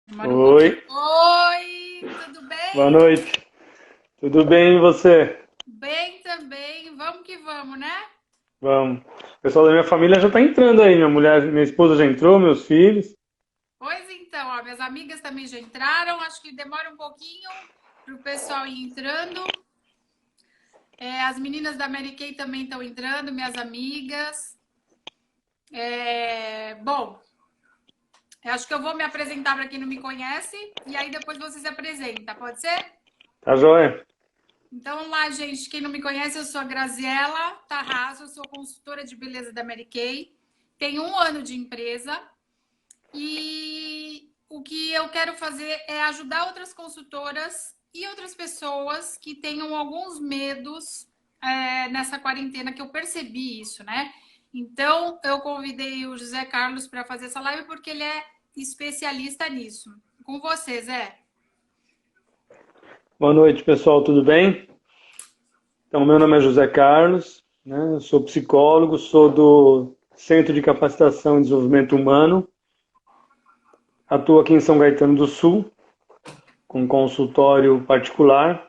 Demora um Oi, pouquinho. Oi, tudo boa bem? noite. Tudo bem e você? Bem também. Vamos que vamos, né? Vamos. O pessoal da minha família já está entrando aí. Minha mulher, minha esposa já entrou, meus filhos. Pois então, ó, minhas amigas também já entraram. Acho que demora um pouquinho para o pessoal ir entrando. As meninas da Mary Kay também estão entrando, minhas amigas. Bom, eu acho que eu vou me apresentar para quem não me conhece e aí depois você se apresenta, pode ser? Tá joia? Então, vamos lá, gente. Quem não me conhece, eu sou a Graziela Tarraso, eu sou consultora de beleza da Mary Kay. Tenho 1 ano de empresa e o que eu quero fazer é ajudar outras consultoras e outras pessoas que tenham alguns medos nessa quarentena, que eu percebi isso, né? Então, eu convidei o José Carlos para fazer essa live porque ele é especialista nisso. Com você, Zé. Boa noite, pessoal, tudo bem? Então, meu nome é José Carlos, né? Eu sou psicólogo, sou do Centro de Capacitação e Desenvolvimento Humano. Atuo aqui em São Caetano do Sul, com consultório particular.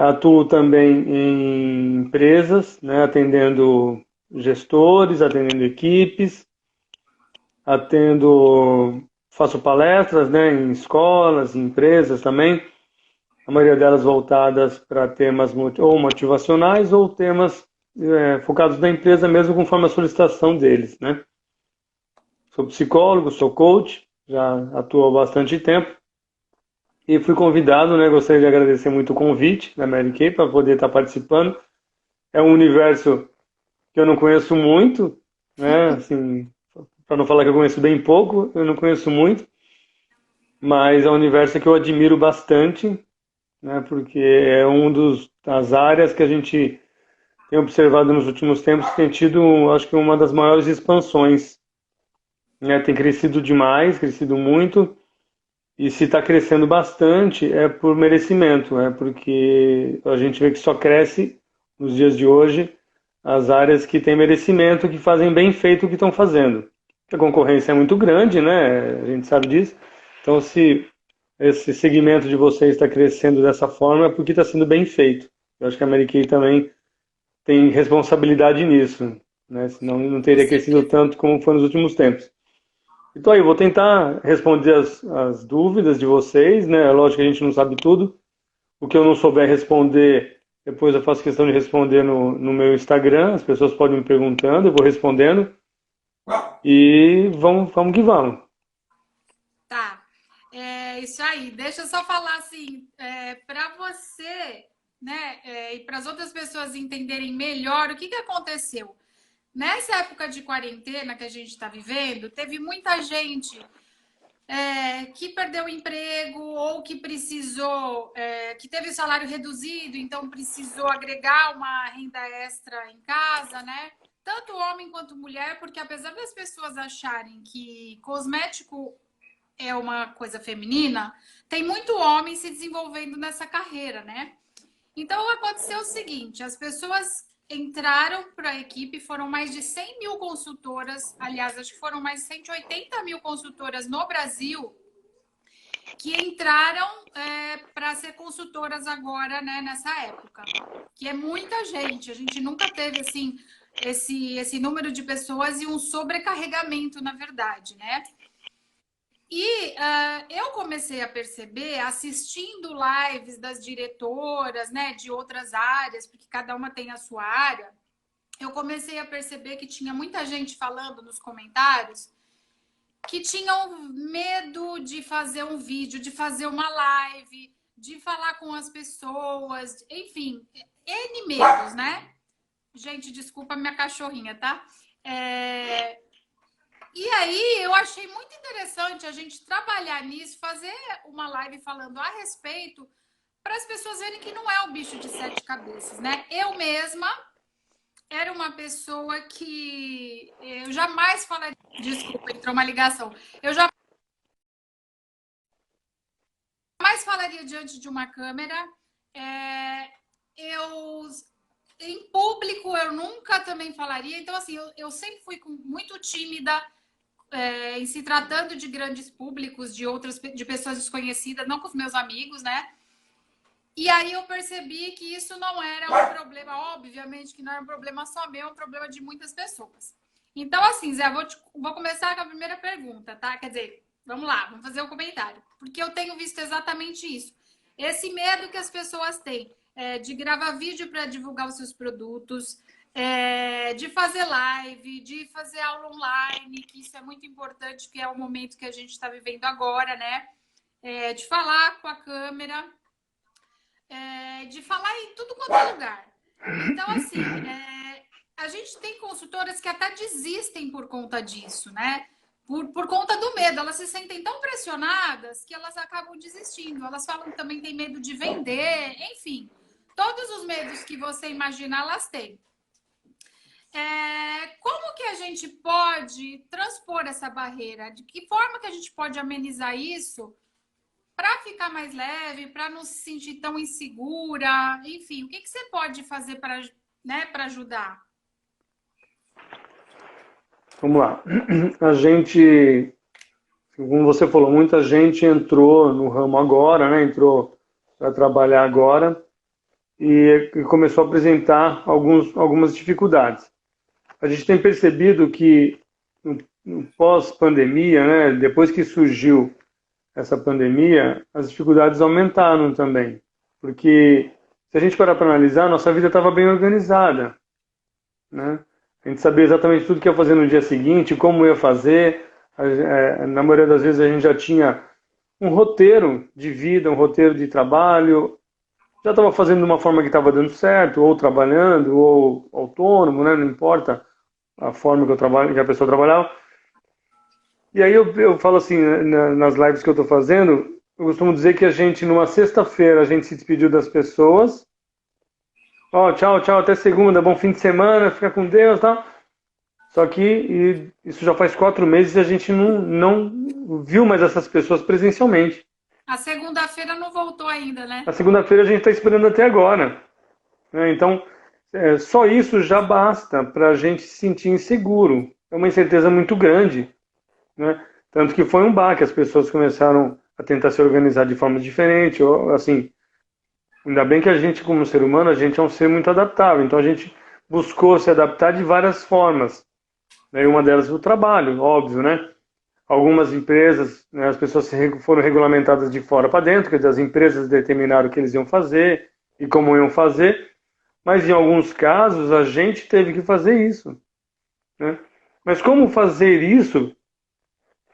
Atuo também em empresas, né? Atendendo gestores, atendendo equipes. Atendo, faço palestras, né, em escolas, em empresas também, a maioria delas voltadas para temas ou motivacionais ou temas focados na empresa mesmo conforme a solicitação deles, né. Sou psicólogo, sou coach, já atuo há bastante tempo e fui convidado, né, gostaria de agradecer muito o convite da Mary Kay para poder estar participando. É um universo que eu não conheço muito, né, assim, para não falar que eu conheço bem pouco, eu não conheço muito, mas é um universo que eu admiro bastante, né, porque é das áreas que a gente tem observado nos últimos tempos que tem tido, acho que uma das maiores expansões, né, tem crescido demais, crescido muito, e se está crescendo bastante é por merecimento, é porque a gente vê que só cresce nos dias de hoje as áreas que têm merecimento, que fazem bem feito o que estão fazendo. A concorrência é muito grande, né? A gente sabe disso. Então, se esse segmento de vocês está crescendo dessa forma, é porque está sendo bem feito. Eu acho que a Mary Kay também tem responsabilidade nisso, né? Senão não Com teria crescido certeza. tanto como foi nos últimos tempos. Então aí, eu vou tentar responder as dúvidas de vocês, né? Lógico que a gente não sabe tudo. O que eu não souber responder, depois eu faço questão de responder no meu Instagram. As pessoas podem me perguntando, eu vou respondendo. E vamos que vamos. Tá. É isso aí. Deixa eu só falar assim, para você, né, e para as outras pessoas entenderem melhor o que que aconteceu. Nessa época de quarentena que a gente está vivendo, teve muita gente que perdeu o emprego ou que precisou, que teve o salário reduzido, então precisou agregar uma renda extra em casa, né? Tanto homem quanto mulher, porque apesar das pessoas acharem que cosmético é uma coisa feminina, tem muito homem se desenvolvendo nessa carreira, né? Então aconteceu o seguinte: as pessoas entraram para a equipe, foram mais de 100 mil consultoras, aliás, acho que foram mais de 180 mil consultoras no Brasil que entraram para ser consultoras agora, né, nessa época. Que é muita gente, a gente nunca teve assim esse número de pessoas e um sobrecarregamento, na verdade, né? E eu comecei a perceber, assistindo lives das diretoras, né, de outras áreas, porque cada uma tem a sua área, eu comecei a perceber que tinha muita gente falando nos comentários que tinham medo de fazer um vídeo, de fazer uma live, de falar com as pessoas, enfim, N medos, né? Gente, desculpa minha cachorrinha, tá? É, E aí eu achei muito interessante a gente trabalhar nisso, fazer uma live falando a respeito, para as pessoas verem que não é o bicho de 7 cabeças, né? Eu mesma era uma pessoa que eu jamais falaria. Desculpa, entrou uma ligação. Eu jamais falaria diante de uma câmera. É, eu em público eu nunca também falaria. Então, assim, eu sempre fui muito tímida, em se tratando de grandes públicos, de pessoas desconhecidas, não com os meus amigos, né? E aí eu percebi que isso não era um problema, obviamente que não era um problema só meu, é um problema de muitas pessoas. Então, assim, Zé, vou começar com a primeira pergunta, tá? Quer dizer, vamos lá, vamos fazer um comentário. Porque eu tenho visto exatamente isso. Esse medo que as pessoas têm de gravar vídeo para divulgar os seus produtos, de fazer live, de fazer aula online, que isso é muito importante, que é o momento que a gente está vivendo agora, né? De falar com a câmera, de falar em tudo quanto é lugar. Então, assim, a gente tem consultoras que até desistem por conta disso, né? Por conta do medo. Elas se sentem tão pressionadas que elas acabam desistindo. Elas falam que também têm medo de vender, enfim. Todos os medos que você imaginar, elas têm. Como que a gente pode transpor essa barreira? De que forma que a gente pode amenizar isso para ficar mais leve, para não se sentir tão insegura? Enfim, o que você pode fazer para, né, para ajudar? Vamos lá. A gente, como você falou, muita gente entrou no ramo agora, né? Entrou para trabalhar agora e começou a apresentar algumas dificuldades. A gente tem percebido que no pós-pandemia, né? Depois que surgiu essa pandemia, as dificuldades aumentaram também, porque se a gente parar para analisar, nossa vida estava bem organizada, né? A gente sabia exatamente tudo que ia fazer no dia seguinte, como ia fazer. Na maioria das vezes a gente já tinha um roteiro de vida, um roteiro de trabalho, já estava fazendo de uma forma que estava dando certo, ou trabalhando, ou autônomo, né? Não importa a forma que a pessoa trabalhava. E aí eu falo assim, nas lives que eu estou fazendo, eu costumo dizer que a gente, numa sexta-feira, a gente se despediu das pessoas. Ó, tchau, tchau, até segunda, bom fim de semana, fica com Deus, tá? Só que isso já faz 4 meses e a gente não viu mais essas pessoas presencialmente. A segunda-feira não voltou ainda, né? A segunda-feira a gente está esperando até agora, né? Então, só isso já basta para a gente se sentir inseguro. É uma incerteza muito grande, né? Tanto que foi um baque, as pessoas começaram a tentar se organizar de forma diferente, ou, assim, ainda bem que a gente, como ser humano, a gente é um ser muito adaptável, então a gente buscou se adaptar de várias formas, né? E uma delas o trabalho, óbvio, né? Algumas empresas, né, as pessoas foram regulamentadas de fora para dentro, quer dizer, as empresas determinaram o que eles iam fazer e como iam fazer, mas em alguns casos a gente teve que fazer isso, né? Mas como fazer isso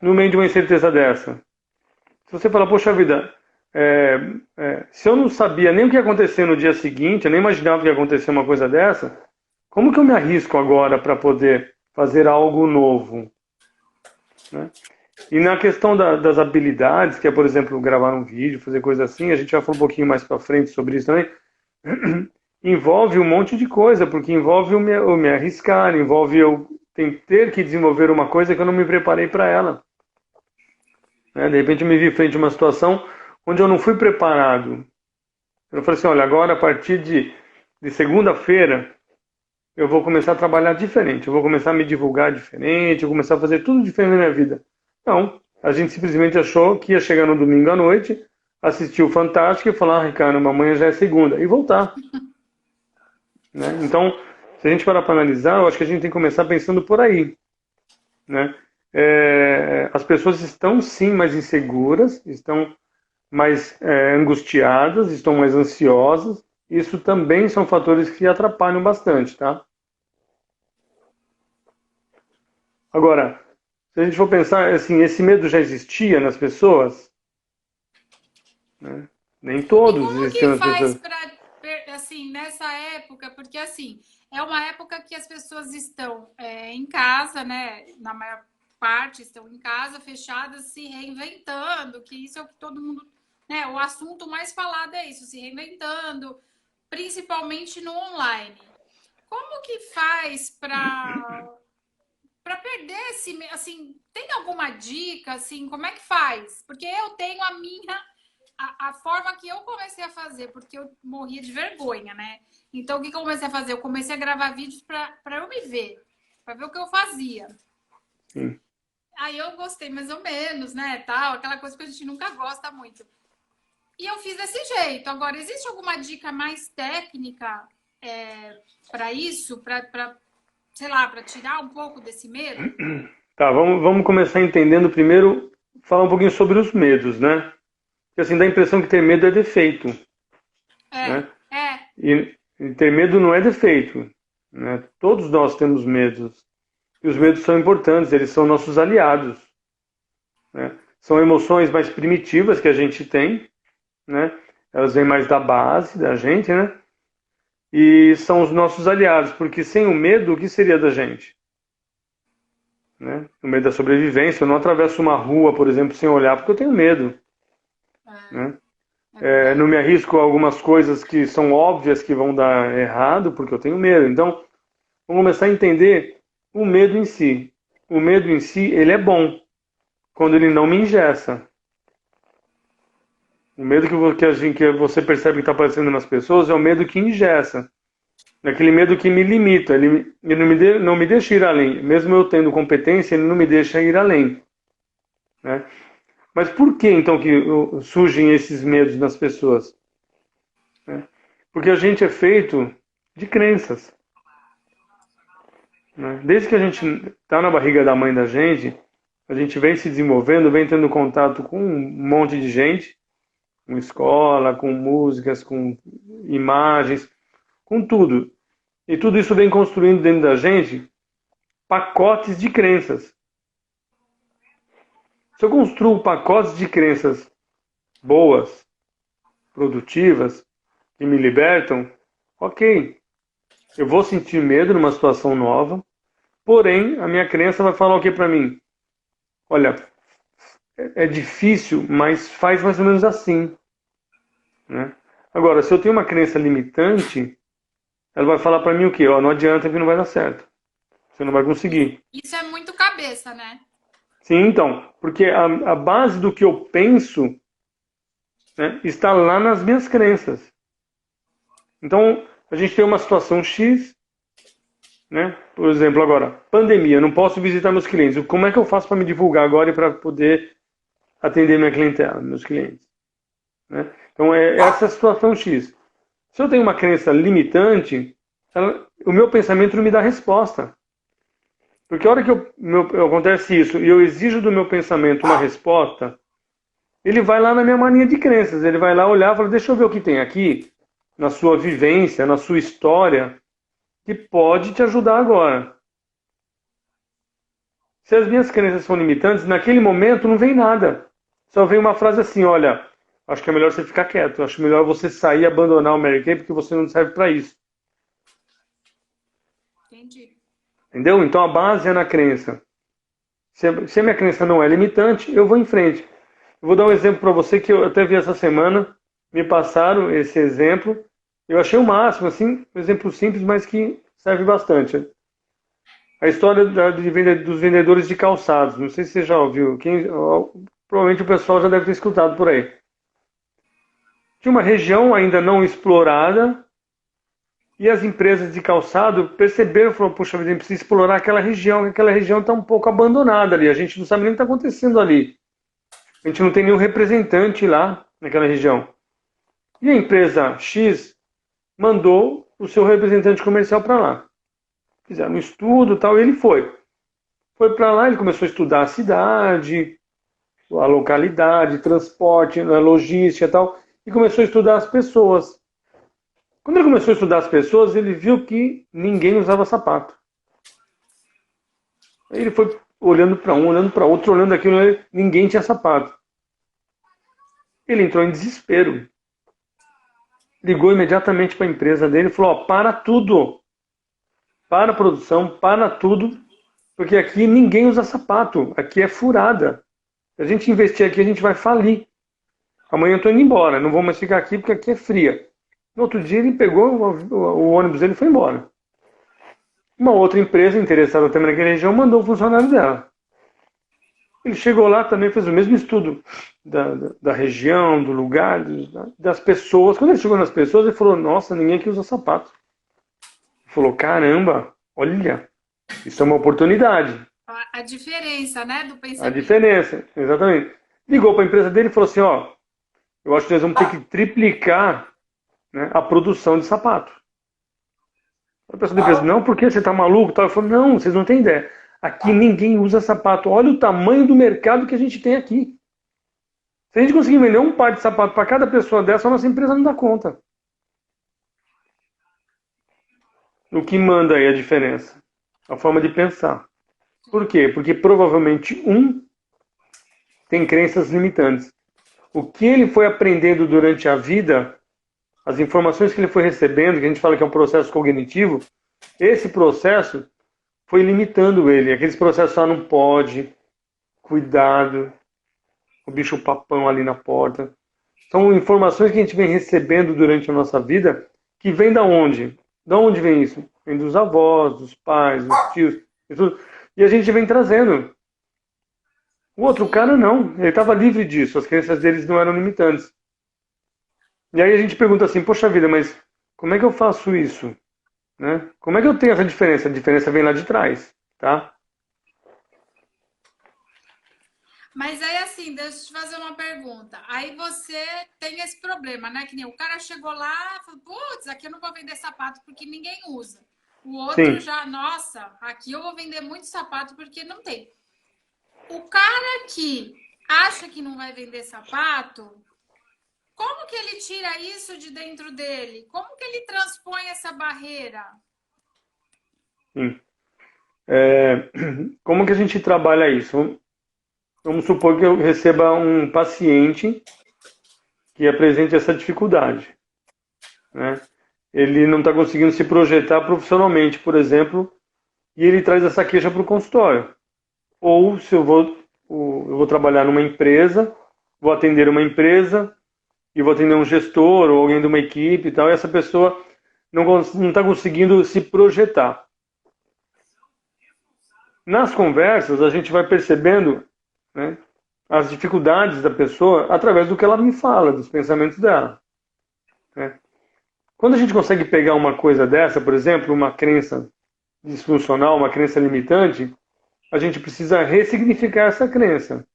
no meio de uma incerteza dessa? Se você falar, poxa vida, se eu não sabia nem o que ia acontecer no dia seguinte, eu nem imaginava que ia acontecer uma coisa dessa, como que eu me arrisco agora para poder fazer algo novo, né? E na questão das habilidades, que é, por exemplo, gravar um vídeo, fazer coisa assim, a gente já falou um pouquinho mais para frente sobre isso também, envolve um monte de coisa, porque envolve eu me arriscar, envolve eu ter que desenvolver uma coisa que eu não me preparei para ela, né? De repente eu me vi frente a uma situação onde eu não fui preparado. Eu falei assim, olha, agora a partir de segunda-feira eu vou começar a trabalhar diferente, eu vou começar a me divulgar diferente, eu vou começar a fazer tudo diferente na minha vida. Não, a gente simplesmente achou que ia chegar no domingo à noite, assistir o Fantástico e falar, Ricardo, amanhã já é segunda, e voltar, né? Então, se a gente parar para analisar, eu acho que a gente tem que começar pensando por aí, né? As pessoas estão sim mais inseguras, estão mais angustiadas, estão mais ansiosas. Isso também são fatores que atrapalham bastante, tá? Agora, se a gente for pensar, assim, esse medo já existia nas pessoas, né? Nem E todos como existiam que nas faz pessoas. para, assim, nessa época? Porque, assim, é uma época que as pessoas estão em casa, né? Na maior parte estão em casa, fechadas, se reinventando, que isso é o que todo mundo, né? O assunto mais falado é isso, se reinventando, principalmente no online. Como que faz para perder esse, assim, tem alguma dica, assim, como é que faz? Porque eu tenho a minha a forma que eu comecei a fazer, porque eu morria de vergonha, né? Então, o que eu comecei a fazer? Eu comecei a gravar vídeos para eu me ver, para ver o que eu fazia. Sim. Aí eu gostei mais ou menos, né? Tal, aquela coisa que a gente nunca gosta muito. E eu fiz desse jeito. Agora, existe alguma dica mais técnica para isso? Para, sei lá, para tirar um pouco desse medo? Tá, vamos começar entendendo primeiro, falar um pouquinho sobre os medos, né? Porque assim, dá a impressão que ter medo é defeito, né? É. E ter medo não é defeito, né? Todos nós temos medos. E os medos são importantes, eles são nossos aliados, né? São emoções mais primitivas que a gente tem, né? Elas vêm mais da base da gente, né? E são os nossos aliados, porque sem o medo, o que seria da gente? Né? O medo da sobrevivência. Eu não atravesso uma rua, por exemplo, sem olhar, porque eu tenho medo. Né? Não me arrisco a algumas coisas que são óbvias que vão dar errado, porque eu tenho medo. Então, vamos começar a entender o medo em si. O medo em si, ele é bom, quando ele não me engessa. O medo que você percebe que está aparecendo nas pessoas é o medo que engessa. Aquele medo que me limita, ele não me deixa ir além. Mesmo eu tendo competência, ele não me deixa ir além. Né? Mas por que então que surgem esses medos nas pessoas? Né? Porque a gente é feito de crenças. Né? Desde que a gente está na barriga da mãe da gente, a gente vem se desenvolvendo, vem tendo contato com um monte de gente, com escola, com músicas, com imagens, com tudo. E tudo isso vem construindo dentro da gente pacotes de crenças. Se eu construo pacotes de crenças boas, produtivas, que me libertam, ok. Eu vou sentir medo numa situação nova, porém a minha crença vai falar o que para mim? Olha, é difícil, mas faz mais ou menos assim. Né? Agora, se eu tenho uma crença limitante, ela vai falar para mim o quê? Ó, não adianta que não vai dar certo. Você não vai conseguir. Isso é muito cabeça, né? Sim, então, porque a base do que eu penso, né, está lá nas minhas crenças. Então, a gente tem uma situação X, né? Por exemplo, agora, pandemia, eu não posso visitar meus clientes. Como é que eu faço para me divulgar agora e para poder atender minha clientela, meus clientes? Né? Então, é essa situação X. Se eu tenho uma crença limitante, o meu pensamento não me dá resposta. Porque a hora que acontece isso e eu exijo do meu pensamento uma resposta, ele vai lá na minha mania de crenças. Ele vai lá olhar e falar, deixa eu ver o que tem aqui, na sua vivência, na sua história, que pode te ajudar agora. Se as minhas crenças são limitantes, naquele momento não vem nada. Só vem uma frase assim, olha, acho que é melhor você ficar quieto, acho melhor você sair e abandonar o Mary Kay porque você não serve para isso. Entendi. Entendeu? Então a base é na crença. Se a minha crença não é limitante, eu vou em frente. Eu vou dar um exemplo para você que eu até vi essa semana, me passaram esse exemplo. Eu achei o máximo, assim, um exemplo simples, mas que serve bastante. A história dos vendedores de calçados. Não sei se você já ouviu. Provavelmente o pessoal já deve ter escutado por aí. Tinha uma região ainda não explorada e as empresas de calçado perceberam e falaram, puxa vida, a gente precisa explorar aquela região está um pouco abandonada ali. A gente não sabe nem o que está acontecendo ali. A gente não tem nenhum representante lá naquela região. E a empresa X mandou o seu representante comercial para lá. Fizeram um estudo e tal, e ele foi. Foi para lá, ele começou a estudar a cidade, a localidade, transporte, a logística e tal, e começou a estudar as pessoas. Quando ele começou a estudar as pessoas, ele viu que ninguém usava sapato. Aí ele foi olhando para um, olhando para outro, olhando aquilo, ninguém tinha sapato. Ele entrou em desespero. Ligou imediatamente para a empresa dele e falou, ó, para tudo. Para a produção, para tudo, porque aqui ninguém usa sapato, aqui é furada. Se a gente investir aqui, a gente vai falir. Amanhã eu estou indo embora, não vou mais ficar aqui porque aqui é fria. No outro dia ele pegou o ônibus dele e foi embora. Uma outra empresa interessada também naquela região mandou o funcionário dela. Ele chegou lá também, fez o mesmo estudo da região, do lugar, das pessoas. Quando ele chegou nas pessoas, ele falou, nossa, ninguém aqui usa sapato. Ele falou, caramba, olha, isso é uma oportunidade. A diferença, né, do A pensamento. diferença, exatamente. Ligou para a empresa dele e falou assim, ó, eu acho que nós vamos ter que triplicar, né, a produção de sapato. A pessoa da empresa, não, por que você está maluco? Eu falei, não, vocês não têm ideia. Aqui ninguém usa sapato. Olha o tamanho do mercado que a gente tem aqui. Se a gente conseguir vender um par de sapato para cada pessoa dessa, a nossa empresa não dá conta. O que manda aí a diferença? A forma de pensar. Por quê? Porque provavelmente um tem crenças limitantes. O que ele foi aprendendo durante a vida, as informações que ele foi recebendo, que a gente fala que é um processo cognitivo, esse processo foi limitando ele. Aqueles processos, não pode, cuidado, o bicho papão ali na porta. São informações que a gente vem recebendo durante a nossa vida, que vem da onde? Da onde vem isso? Vem dos avós, dos pais, dos tios, e tudo. E a gente vem trazendo. O outro cara Sim. não, ele estava livre disso, as crenças deles não eram limitantes. E aí a gente pergunta assim, poxa vida, mas como é que eu faço isso? Né? Como é que eu tenho essa diferença? A diferença vem lá de trás, tá? Mas aí, assim, deixa eu te fazer uma pergunta. Aí você tem esse problema, né? Que nem o cara chegou lá e falou, putz, aqui eu não vou vender sapato porque ninguém usa. O outro Sim, já, nossa, aqui eu vou vender muito sapato porque não tem. O cara que acha que não vai vender sapato, como que ele tira isso de dentro dele? Como que ele transpõe essa barreira? sim. Como que a gente trabalha isso? Vamos supor que eu receba um paciente que apresente essa dificuldade, né? Ele não está conseguindo se projetar profissionalmente, por exemplo, e ele traz essa queixa para o consultório. Ou se eu vou trabalhar numa empresa, vou atender uma empresa e vou atender um gestor ou alguém de uma equipe e tal, e essa pessoa não está conseguindo se projetar. Nas conversas, a gente vai percebendo, né, as dificuldades da pessoa através do que ela me fala, dos pensamentos dela. Né? Quando a gente consegue pegar uma coisa dessa, por exemplo, uma crença disfuncional, uma crença limitante, a gente precisa ressignificar essa crença.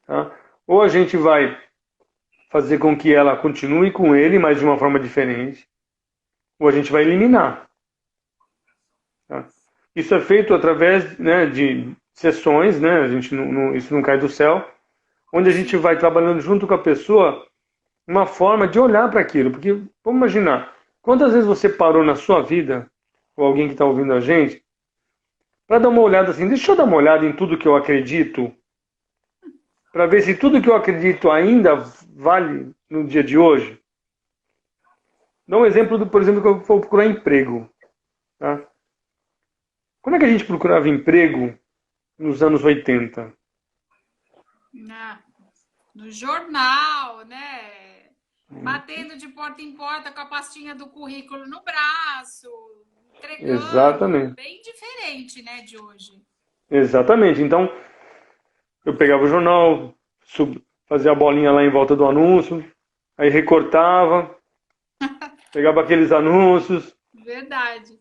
Tá? Ou a gente vai fazer com que ela continue com ele, mas de uma forma diferente, ou a gente vai eliminar. Tá? Isso é feito através, né, de sessões, né? A gente isso não cai do céu, onde a gente Sim. vai trabalhando junto com a pessoa uma forma de olhar para aquilo. Porque, vamos imaginar, quantas vezes você parou na sua vida, ou alguém que está ouvindo a gente, para dar uma olhada assim, deixa eu dar uma olhada em tudo que eu acredito, para ver se tudo que eu acredito ainda vale no dia de hoje. Dá um exemplo, por exemplo, que eu vou procurar emprego. Tá? Como é que a gente procurava emprego nos anos 80? No jornal, né? Batendo de porta em porta com a pastinha do currículo no braço, entregando, Exatamente. bem diferente, né, de hoje. Exatamente. Então, eu pegava o jornal, fazia a bolinha lá em volta do anúncio, aí recortava, pegava aqueles anúncios, Verdade.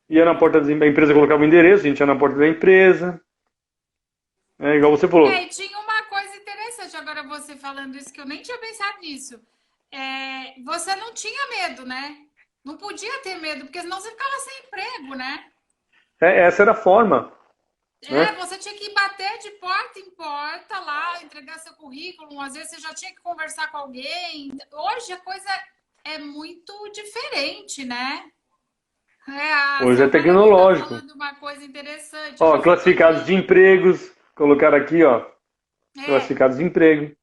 ia na porta da empresa, colocava o endereço, a gente ia na porta da empresa, igual você falou. E tinha uma coisa interessante agora você falando isso que eu nem tinha pensado nisso. Você não tinha medo, né? Não podia ter medo, porque senão você ficava sem emprego, né? Essa era a forma, né? Você tinha que bater de porta em porta lá, entregar seu currículo. Às vezes você já tinha que conversar com alguém. Hoje a coisa é muito diferente, né? A Hoje é Samara ali tá tecnológico. falando uma coisa interessante. Ó, Ela falou classificados de ali. empregos, colocar aqui, ó, É, classificados de emprego.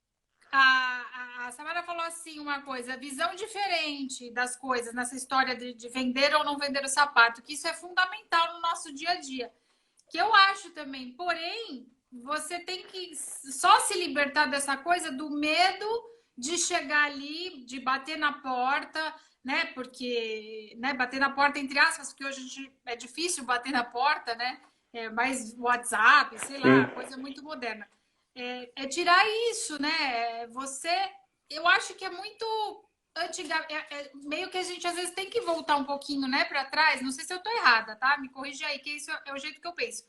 a Samara falou assim uma coisa, visão diferente das coisas nessa história de vender ou não vender o sapato, que isso é fundamental no nosso dia a dia. Que eu acho também. Porém, você tem que só se libertar dessa coisa do medo de chegar ali, de bater na porta, né? Porque, né, bater na porta entre aspas, porque hoje é difícil bater na porta, né? É mais WhatsApp, sei Sim. lá, coisa muito moderna. É tirar isso, né? Você, eu acho que é muito antiga, meio que a gente às vezes tem que voltar um pouquinho, né, para trás. Não sei se eu tô errada, tá? Me corrija aí, que isso é o jeito que eu penso.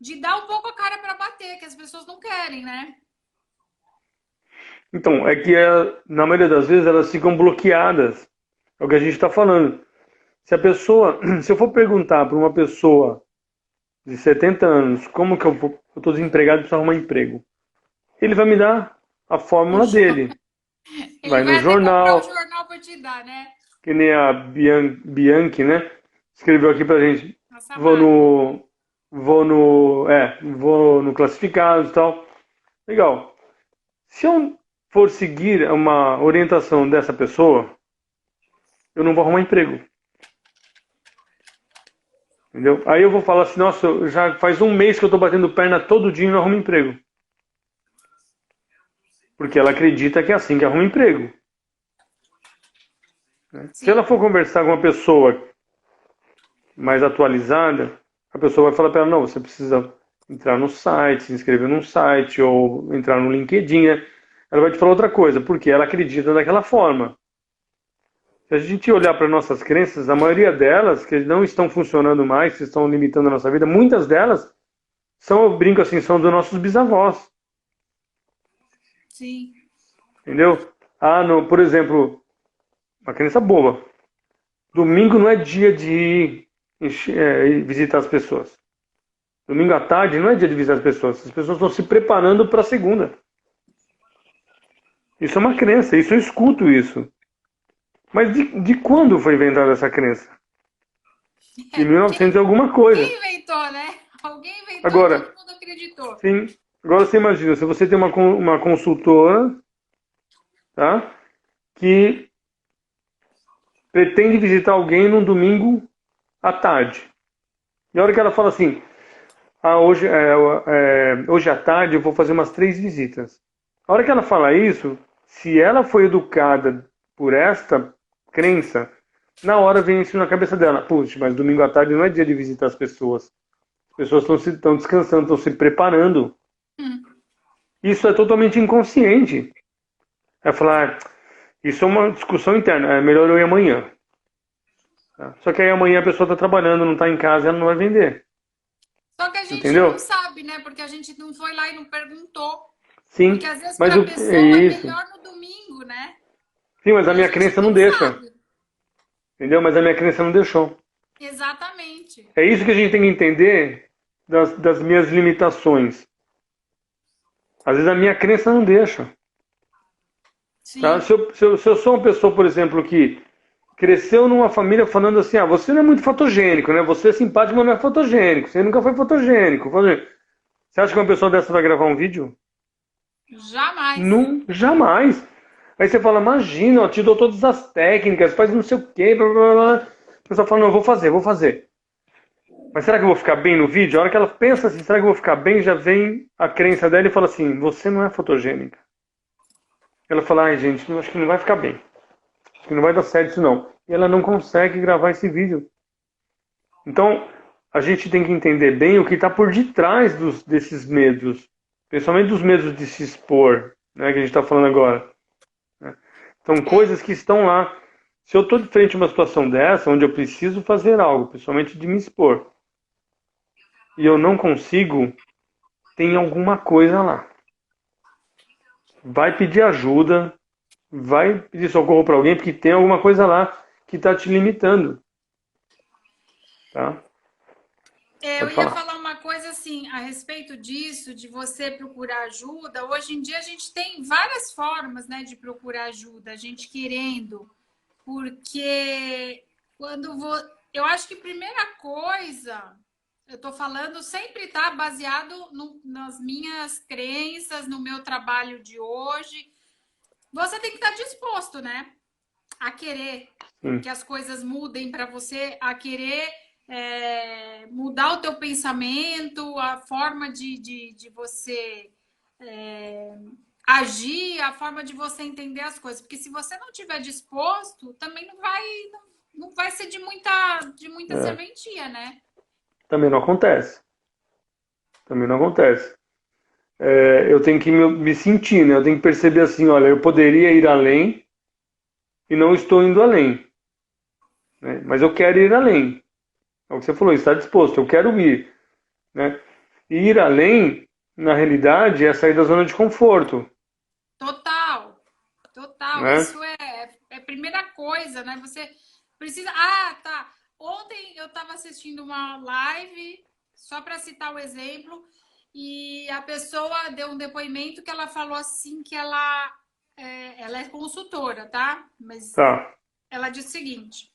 de dar um pouco a cara para bater, que as pessoas não querem, né? Então, é que na maioria das vezes elas ficam bloqueadas. É o que a gente está falando. Se a pessoa, se eu for perguntar para uma pessoa de 70 anos como que eu estou desempregado e preciso arrumar emprego, ele vai me dar a O fórmula jo- dele. Ele Vai no vai até comprar o jornal, jornal para te dar, né? que nem a Bianchi, né? Escreveu aqui pra gente. A Vou Samara. no, vou no classificados e tal. Legal. Se eu for seguir uma orientação dessa pessoa, eu não vou arrumar emprego. Entendeu? Aí eu vou falar assim, nossa, já faz um mês que eu tô batendo perna todo dia e não arrumo emprego. Porque ela acredita que é assim que arruma emprego. Se ela Sim. for conversar com uma pessoa mais atualizada, a pessoa vai falar para ela, não, você precisa entrar no site, se inscrever num site ou entrar no LinkedIn, né? Ela vai te falar outra coisa, porque ela acredita daquela forma. Se a gente olhar para nossas crenças, a maioria delas, que não estão funcionando mais, que estão limitando a nossa vida, muitas delas são, eu brinco assim, são dos nossos bisavós, Sim. entendeu? Ah, não, por exemplo, uma crença boba. Domingo não é dia de ir visitar as pessoas. Domingo à tarde não é dia de visitar as pessoas. As pessoas estão se preparando para a segunda. Isso é uma crença, isso eu escuto isso. Mas de quando foi inventada essa crença? De Quem, 1900 e alguma coisa. quem inventou, né? Alguém inventou e todo Agora, mundo acreditou. sim, agora você imagina, se você tem uma consultora, tá, que pretende visitar alguém num domingo à tarde. E a hora que ela fala assim, hoje à tarde eu vou fazer umas 3 visitas. A hora que ela fala isso, se ela foi educada por esta crença, na hora vem isso na cabeça dela. Puxa, mas domingo à tarde não é dia de visitar as pessoas. As pessoas estão descansando, estão se preparando. Hum. Isso é totalmente inconsciente. É falar, isso é uma discussão interna, é melhor eu ir amanhã. Tá? Só que aí amanhã a pessoa está trabalhando, não está em casa, ela não vai vender. Só que a gente não Entendeu? sabe, né? Porque a gente não foi lá e não perguntou. Porque Sim, às vezes mas para a é pessoa é isso. melhor no domingo, né? Sim, mas a E a minha gente crença não nem deixa. sabe. Entendeu? Mas a minha crença não deixou. Exatamente. É isso que a gente tem que entender das minhas limitações. Às vezes a minha crença não deixa. Tá? Sim. Se eu sou uma pessoa, por exemplo, que cresceu numa família falando assim, ah, você não é muito fotogênico, né? Você é simpático, mas não é fotogênico. Você nunca foi fotogênico. Você acha que uma pessoa dessa vai gravar um vídeo? Jamais. Não, jamais. Aí você fala, imagina, eu te dou todas as técnicas, faz não sei o quê, blá, blá, blá. A pessoa fala, não, eu vou fazer, vou fazer. Mas será que eu vou ficar bem no vídeo? A hora que ela pensa assim, será que eu vou ficar bem? Já vem a crença dela e fala assim, você não é fotogênica. Ela fala, ai gente, eu acho que não vai ficar bem. Acho que não vai dar certo isso não. E ela não consegue gravar esse vídeo. Então, a gente tem que entender bem o que está por detrás desses medos. Principalmente dos medos de se expor, né, que a gente está falando agora. Né? São É. coisas que estão lá. Se eu estou de frente a uma situação dessa, onde eu preciso fazer algo, principalmente de me expor, e eu não consigo, tem alguma coisa lá. Vai pedir ajuda, vai pedir socorro para alguém, porque tem alguma coisa lá que está te limitando. Tá? É, eu Pode ia falar. falar uma coisa assim a respeito disso, de você procurar ajuda. Hoje em dia a gente tem várias formas, né, de procurar ajuda, a gente querendo, porque quando vou, eu acho que primeira coisa, eu tô falando sempre tá baseado nas minhas crenças, no meu trabalho de hoje. Você tem que estar disposto, né, a querer Sim. que as coisas mudem para você, a querer mudar o teu pensamento, a forma de você agir, a forma de você entender as coisas. Porque se você não estiver disposto, também não vai ser de muita É. serventia, né? Também não acontece. Também não acontece. Eu tenho que me sentir, né? Eu tenho que perceber assim, olha, eu poderia ir além e não estou indo além, né? Mas eu quero ir além. É o que você falou, está disposto, eu quero ir, né? ir além, na realidade, é sair da zona de conforto, Total, total. né? Isso é a primeira coisa, né? Você precisa. Ah, tá. Ontem eu estava assistindo uma live, só para citar o exemplo, e a pessoa deu um depoimento que ela falou assim que ela é consultora, tá? Mas Tá. ela disse o seguinte: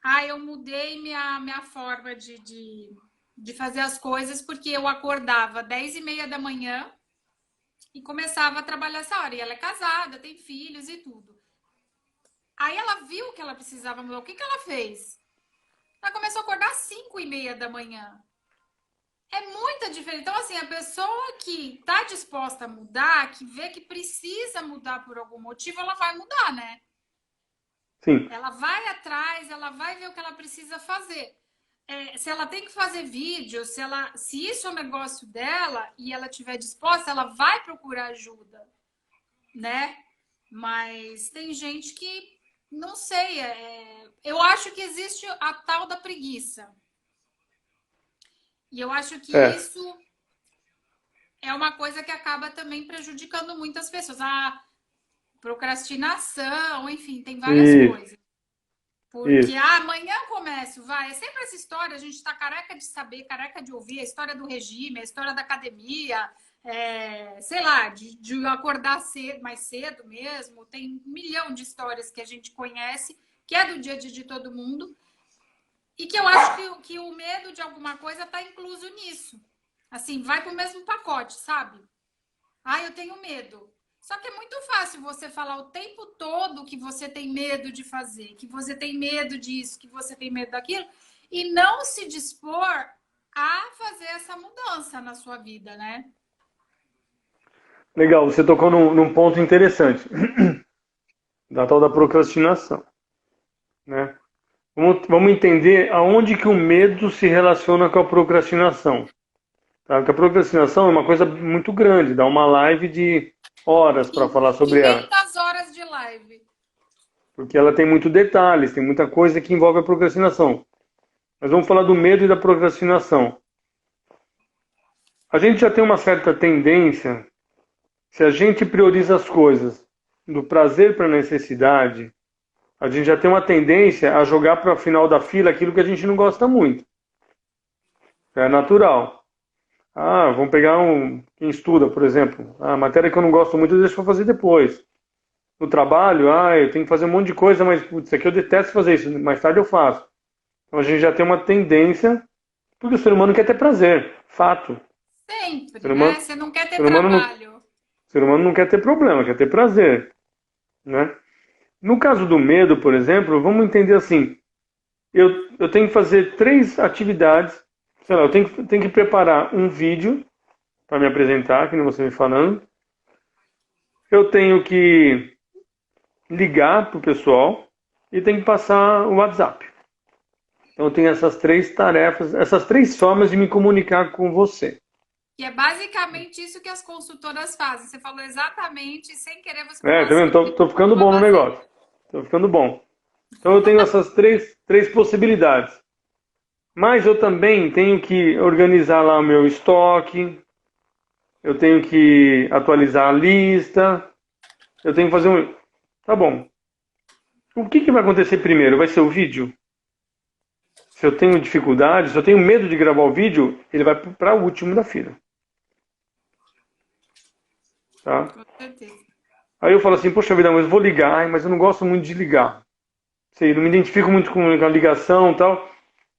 ah, eu mudei minha forma de fazer as coisas porque eu acordava 10h30 da manhã e começava a trabalhar essa hora. E ela é casada, tem filhos e tudo. Aí ela viu que ela precisava mudar. O que ela fez? Ela começou a acordar às 5h30 da manhã. É muita diferença. Então, assim, a pessoa que está disposta a mudar, que vê que precisa mudar por algum motivo, ela vai mudar, né? Sim. Ela vai atrás, ela vai ver o que ela precisa fazer. Se ela tem que fazer vídeo, se isso é um negócio dela e ela estiver disposta, ela vai procurar ajuda, né? Mas tem gente que não sei. Eu acho que existe a tal da preguiça. E eu acho que É. isso é uma coisa que acaba também prejudicando muitas pessoas. A procrastinação, enfim, tem várias Isso. coisas. Porque Isso. amanhã eu começo, vai. É sempre essa história, a gente está careca de saber, careca de ouvir, a história do regime, a história da academia, sei lá, de acordar cedo, mais cedo mesmo. Tem 1 milhão de histórias que a gente conhece, que é do dia a dia de todo mundo, e que eu acho que o medo de alguma coisa está incluso nisso. Assim, vai para o mesmo pacote, sabe? Ah, eu tenho medo. Só que é muito fácil você falar o tempo todo que você tem medo de fazer, que você tem medo disso, que você tem medo daquilo, e não se dispor a fazer essa mudança na sua vida, né? Legal, você tocou num ponto interessante, da tal da procrastinação, né? Vamos entender aonde que o medo se relaciona com a procrastinação. Tá? Porque a procrastinação é uma coisa muito grande, dá uma live de horas para falar sobre ela. 500 horas de live. Porque ela tem muitos detalhes, tem muita coisa que envolve a procrastinação. Mas vamos falar do medo e da procrastinação. A gente já tem uma certa tendência, se a gente prioriza as coisas do prazer para a necessidade, a gente já tem uma tendência a jogar para o final da fila aquilo que a gente não gosta muito. É natural. Ah, vamos pegar quem estuda, por exemplo. A matéria que eu não gosto muito, eu deixo para fazer depois. No trabalho, eu tenho que fazer um monte de coisa, mas putz, isso aqui eu detesto fazer isso, mais tarde eu faço. Então a gente já tem uma tendência, porque o ser humano quer ter prazer, fato. O Sempre, ser né? humano, Você não quer o ter ser humano não, o trabalho. ser humano não quer ter problema, quer ter prazer, né? No caso do medo, por exemplo, vamos entender assim, eu tenho que fazer 3 atividades, sei lá, eu tenho que preparar um vídeo para me apresentar, que nem você me falando, eu tenho que ligar para o pessoal e tenho que passar o WhatsApp. Então eu tenho essas 3 tarefas, essas 3 formas de me comunicar com você. Que é basicamente isso que as consultoras fazem. Você falou exatamente, sem querer você falou Tá vendo? assim, Tô ficando eu vou bom no fazer. negócio. Tô ficando bom. Então eu tenho essas três possibilidades. Mas eu também tenho que organizar lá o meu estoque, eu tenho que atualizar a lista, eu tenho que fazer um. Tá bom. O que vai acontecer primeiro? Vai ser o vídeo? Se eu tenho dificuldade, se eu tenho medo de gravar o vídeo, ele vai para o último da fila. Tá? Com certeza. Aí eu falo assim, poxa vida, mas eu vou ligar, ai, mas eu não gosto muito de ligar. Sei, não me identifico muito com a ligação e tal.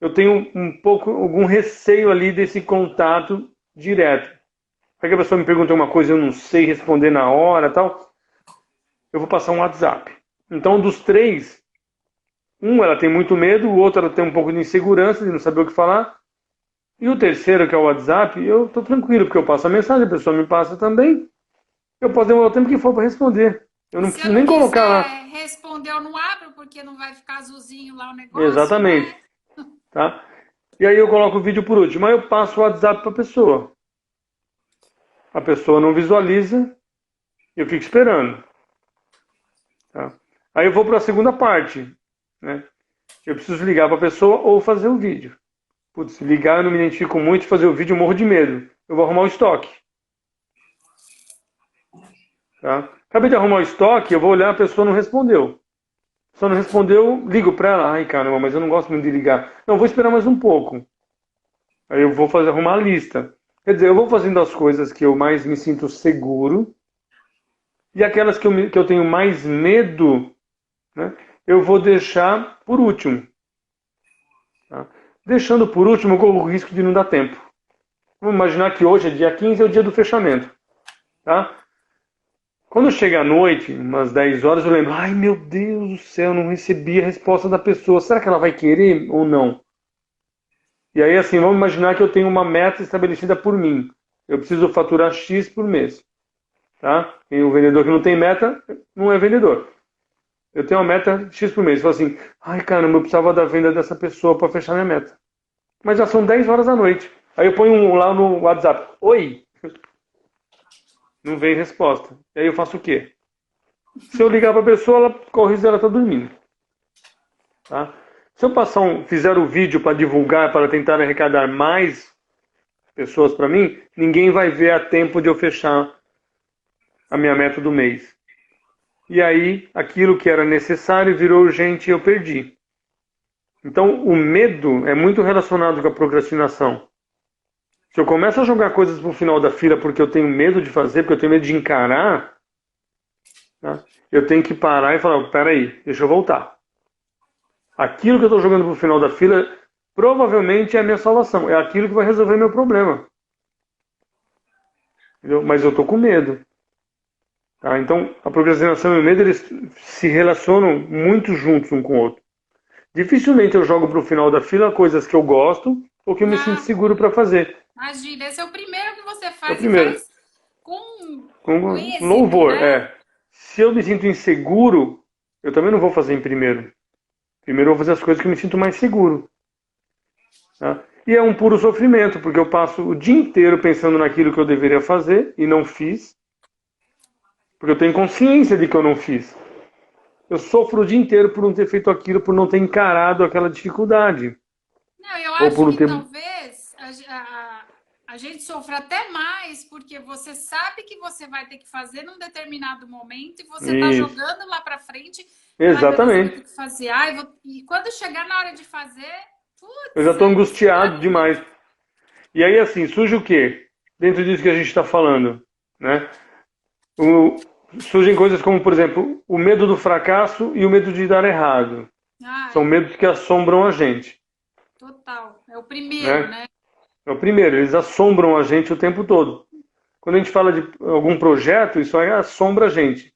Eu tenho um pouco, algum receio ali desse contato direto. Aí que a pessoa me pergunta uma coisa, eu não sei responder na hora e tal, eu vou passar um WhatsApp. Então, dos 3, ela tem muito medo, o outro ela tem um pouco de insegurança, de não saber o que falar. E o terceiro, que é o WhatsApp, eu estou tranquilo, porque eu passo a mensagem, a pessoa me passa também. Eu posso demorar o tempo que for para responder. Eu E não se eu preciso não nem colocar lá. quiser responder, eu não abro, porque não vai ficar azulzinho lá o negócio, Exatamente. né? Tá? E aí eu coloco o vídeo por último. Aí eu passo o WhatsApp para a pessoa. A pessoa não visualiza e eu fico esperando. Tá? Aí eu vou para a segunda parte. Né? Eu preciso ligar para a pessoa ou fazer o vídeo. Putz, ligar eu não me identifico muito, fazer o vídeo eu morro de medo. Eu vou arrumar o estoque. Tá? Acabei de arrumar o estoque, eu vou olhar, a pessoa não respondeu. Se não respondeu, ligo para ela. Ai, caramba, mas eu não gosto muito de ligar. Não, vou esperar mais um pouco. Aí eu vou fazer arrumar a lista. Quer dizer, eu vou fazendo as coisas que eu mais me sinto seguro e aquelas que eu tenho mais medo, né, eu vou deixar por último. Tá? Deixando por último, eu corro o risco de não dar tempo. Vamos imaginar que hoje é dia 15, é o dia do fechamento. Tá? Quando chega à noite, umas 10 horas, eu lembro, ai meu Deus do céu, não recebi a resposta da pessoa. Será que ela vai querer ou não? E aí, assim, vamos imaginar que eu tenho uma meta estabelecida por mim. Eu preciso faturar X por mês. Tá? Tem um vendedor que não tem meta, não é vendedor. Eu tenho uma meta X por mês. Eu falo assim, ai caramba, eu precisava da venda dessa pessoa para fechar minha meta. Mas já são 10 horas da noite. Aí eu ponho lá no WhatsApp, oi, não vem resposta. E aí eu faço o quê? Se eu ligar para a pessoa, ela corre e ela está dormindo. Tá? Se eu fizer o vídeo para divulgar, para tentar arrecadar mais pessoas para mim, ninguém vai ver a tempo de eu fechar a minha meta do mês. E aí, aquilo que era necessário virou urgente e eu perdi. Então, o medo é muito relacionado com a procrastinação. Se eu começo a jogar coisas para o final da fila porque eu tenho medo de fazer, porque eu tenho medo de encarar, tá? Eu tenho que parar e falar, peraí, deixa eu voltar. Aquilo que eu estou jogando para o final da fila provavelmente é a minha salvação. É aquilo que vai resolver meu problema. Entendeu? Mas eu estou com medo. Tá? Então, a procrastinação e o medo eles se relacionam muito juntos um com o outro. Dificilmente eu jogo para o final da fila coisas que eu gosto ou que eu me sinto Não, seguro para fazer. imagina, esse é o primeiro que você É o faz e primeiro. faz com Com êxito, louvor, né? é. Se eu me sinto inseguro, eu também não vou fazer em primeiro. Primeiro eu vou fazer as coisas que eu me sinto mais seguro. Tá? E é um puro sofrimento, porque eu passo o dia inteiro pensando naquilo que eu deveria fazer e não fiz, porque eu tenho consciência de que eu não fiz. Eu sofro o dia inteiro por não ter feito aquilo, por não ter encarado aquela dificuldade. Não, eu Ou por acho não que ter. talvez a gente sofra até mais, porque você sabe que você vai ter que fazer num determinado momento e você está Isso. jogando lá para frente. Ai, meu Deus, eu vou ter Exatamente. que fazer. Ai, e quando chegar na hora de fazer, Eu já putz, estou aí você angustiado larga o vídeo. demais. E aí, assim, surge o quê? Dentro disso que a gente está falando, né? Surgem coisas como, por exemplo, o medo do fracasso e o medo de dar errado. São Ai, medos que assombram a gente, total. É o primeiro, né? né? É o primeiro, eles assombram a gente o tempo todo. Quando a gente fala de algum projeto, isso aí assombra a gente.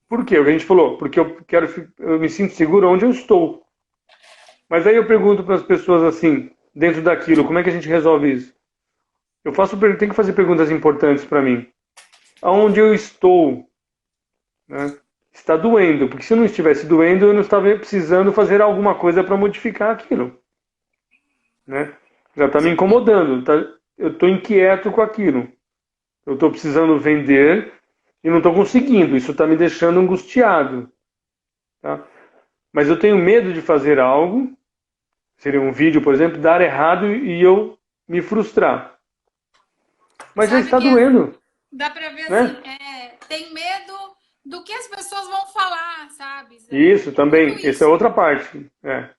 Por quê? O que a gente falou, porque eu me sinto seguro onde eu estou. Mas aí eu pergunto para as pessoas assim, dentro daquilo, como é que a gente resolve isso? Tenho que fazer perguntas importantes para mim. Aonde eu estou, né? Está doendo, porque se não estivesse doendo, eu não estava precisando fazer alguma coisa para modificar aquilo, né? Já está me incomodando, tá? Eu estou inquieto com aquilo. Eu estou precisando vender e não estou conseguindo. Isso está me deixando angustiado, tá? Mas eu tenho medo de fazer algo, seria um vídeo, por exemplo, dar errado e eu me frustrar. Mas já Sabe está que doendo, dá para ver assim, né? tem medo do que as pessoas vão falar, sabe? Isso É muito também, essa é isso. outra parte. É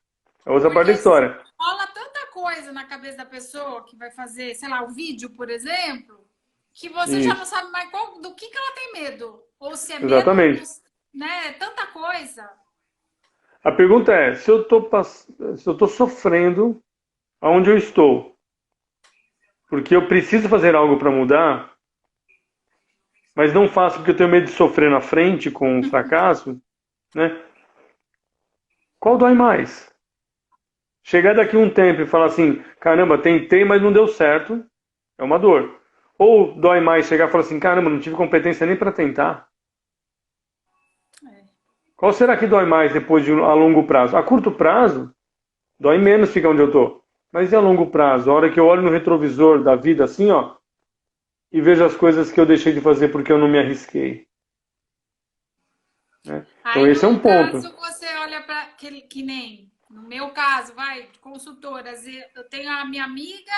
outra parte Porque da história. rola tanta coisa na cabeça da pessoa que vai fazer, sei lá, o vídeo, por exemplo, que você já não Isso, sabe mais do que ela tem medo. Ou se é medo, exatamente. né? Tanta coisa. A pergunta é, se eu estou sofrendo aonde eu estou, porque eu preciso fazer algo para mudar, mas não faço porque eu tenho medo de sofrer na frente com o fracasso, né? Qual dói mais? Chegar daqui um tempo e falar assim, caramba, tentei, mas não deu certo, é uma dor. Ou dói mais chegar e falar assim, caramba, não tive competência nem para tentar. É. Qual será que dói mais depois a longo prazo? A curto prazo, dói menos ficar onde eu tô. Mas e a longo prazo? A hora que eu olho no retrovisor da vida assim, ó, e vejo as coisas que eu deixei de fazer porque eu não me arrisquei, né? Então Aí, esse é um no ponto. caso, você olha para que nem. No meu caso, vai, de consultoras, eu tenho a minha amiga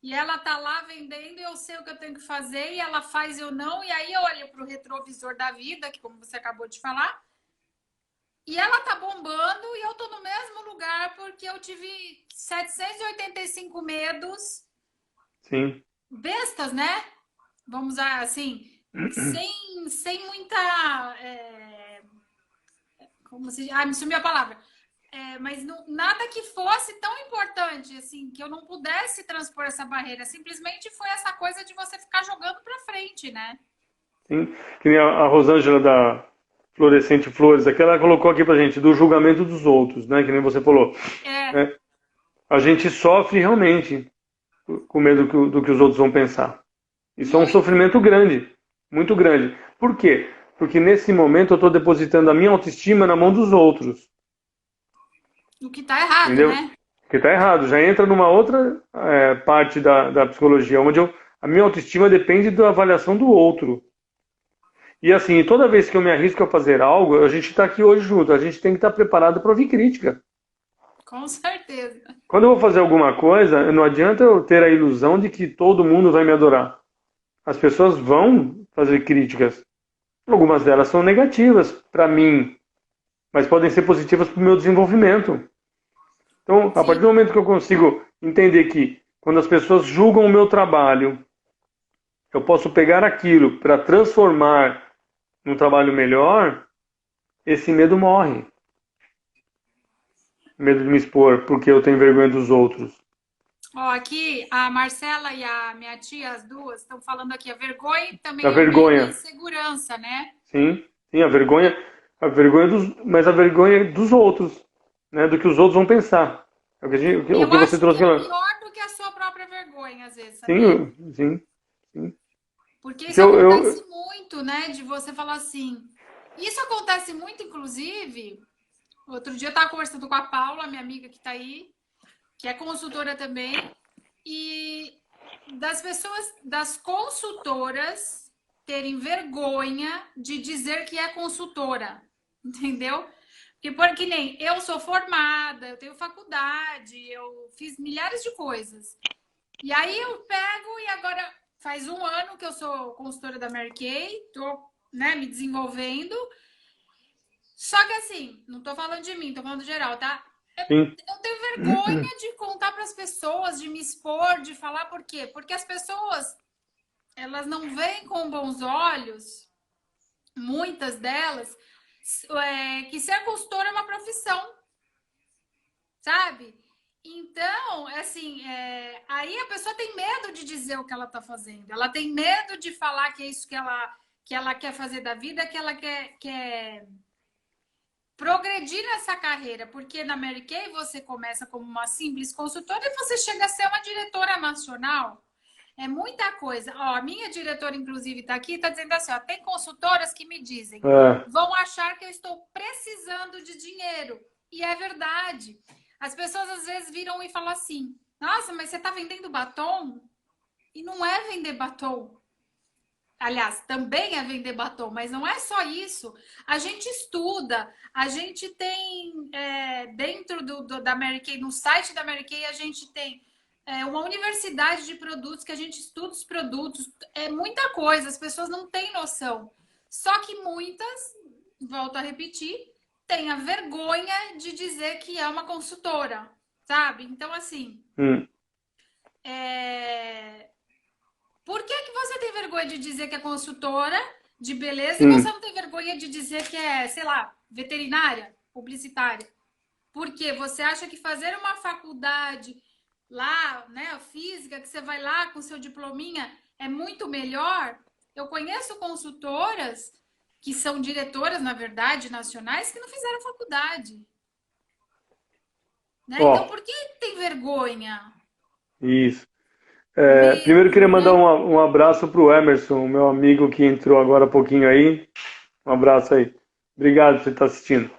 e ela tá lá vendendo, eu sei o que eu tenho que fazer e ela faz eu não, e aí eu olho para o retrovisor da vida, que como você acabou de falar, e ela tá bombando e eu tô no mesmo lugar porque eu tive 785 medos Sim. bestas, né? Vamos usar assim, sem muita. Como se. Me sumiu a palavra. Mas não, nada que fosse tão importante, assim, que eu não pudesse transpor essa barreira. Simplesmente foi essa coisa de você ficar jogando pra frente, né? Sim. Que nem a Rosângela da Florescente Flores, aqui ela colocou aqui pra gente, do julgamento dos outros, né? Que nem você falou. É, Né? A gente sofre realmente com medo do que os outros vão pensar. Isso é um muito. sofrimento grande, muito grande. Por quê? Porque nesse momento eu estou depositando a minha autoestima na mão dos outros, O que tá errado, entendeu? né? Porque está errado, já entra numa outra parte da psicologia, onde a minha autoestima depende da avaliação do outro. E assim, toda vez que eu me arrisco a fazer algo, a gente está aqui hoje junto, a gente tem que estar preparado para ouvir crítica. Com certeza. Quando eu vou fazer alguma coisa, não adianta eu ter a ilusão de que todo mundo vai me adorar. As pessoas vão fazer críticas. Algumas delas são negativas para mim, mas podem ser positivas para o meu desenvolvimento. Então, a partir Sim. do momento que eu consigo entender que quando as pessoas julgam o meu trabalho, eu posso pegar aquilo para transformar num trabalho melhor, esse medo morre. Medo de me expor porque eu tenho vergonha dos outros. Ó, aqui a Marcela e a minha tia, as duas, estão falando aqui. A vergonha A também é o medo e a vergonha, insegurança, né? sim, sim, a vergonha mas a vergonha dos outros, né, do que os outros vão pensar. É o Eu que você acho que trouxe é aqui. pior do que a sua própria vergonha, às vezes, sabia? Sim, sim, sim. Porque Porque isso acontece muito, né? De você falar assim. Isso acontece muito, inclusive. Outro dia eu estava conversando com a Paula, minha amiga que está aí, que é consultora também, e das pessoas, das consultoras terem vergonha de dizer que é consultora, entendeu? Porque nem eu sou formada, eu tenho faculdade, eu fiz milhares de coisas. E aí eu pego e agora faz um ano que eu sou consultora da Mary Kay, tô, né, me desenvolvendo. Só que assim, não tô falando de mim, tô falando geral, tá? sim, Eu tenho vergonha de contar para as pessoas, de me expor, de falar por quê? Porque as pessoas, elas não veem com bons olhos, muitas delas, que ser consultora é uma profissão, sabe? Então, assim, aí a pessoa tem medo de dizer o que ela está fazendo. Ela tem medo de falar que é isso que ela quer fazer da vida, que ela quer progredir nessa carreira. Porque na Mary Kay você começa como uma simples consultora e você chega a ser uma diretora nacional. É muita coisa. Ó, a minha diretora, inclusive, está aqui, está dizendo assim, ó, tem consultoras que me dizem, é, vão achar que eu estou precisando de dinheiro. E é verdade. As pessoas às vezes viram e falam assim, nossa, mas você está vendendo batom? E não é vender batom. Aliás, também é vender batom, mas não é só isso. A gente estuda, a gente tem dentro da Mary Kay, no site da Mary Kay, a gente tem uma universidade de produtos que a gente estuda os produtos, é muita coisa, as pessoas não têm noção. Só que muitas, volto a repetir, têm a vergonha de dizer que é uma consultora, sabe? Então, assim, hum, é... por que você tem vergonha de dizer que é consultora de beleza e você hum, não tem vergonha de dizer que é, sei lá, veterinária, publicitária? Porque você acha que fazer uma faculdade lá, né, física, que você vai lá com seu diplominha, é muito melhor? Eu conheço consultoras que são diretoras, na verdade, nacionais, que não fizeram faculdade. Né? ó, Então, por que tem vergonha? isso. Primeiro eu Medo, queria mandar né? um abraço pro Emerson, meu amigo que entrou agora há pouquinho aí. Um abraço aí. Obrigado por você estar assistindo.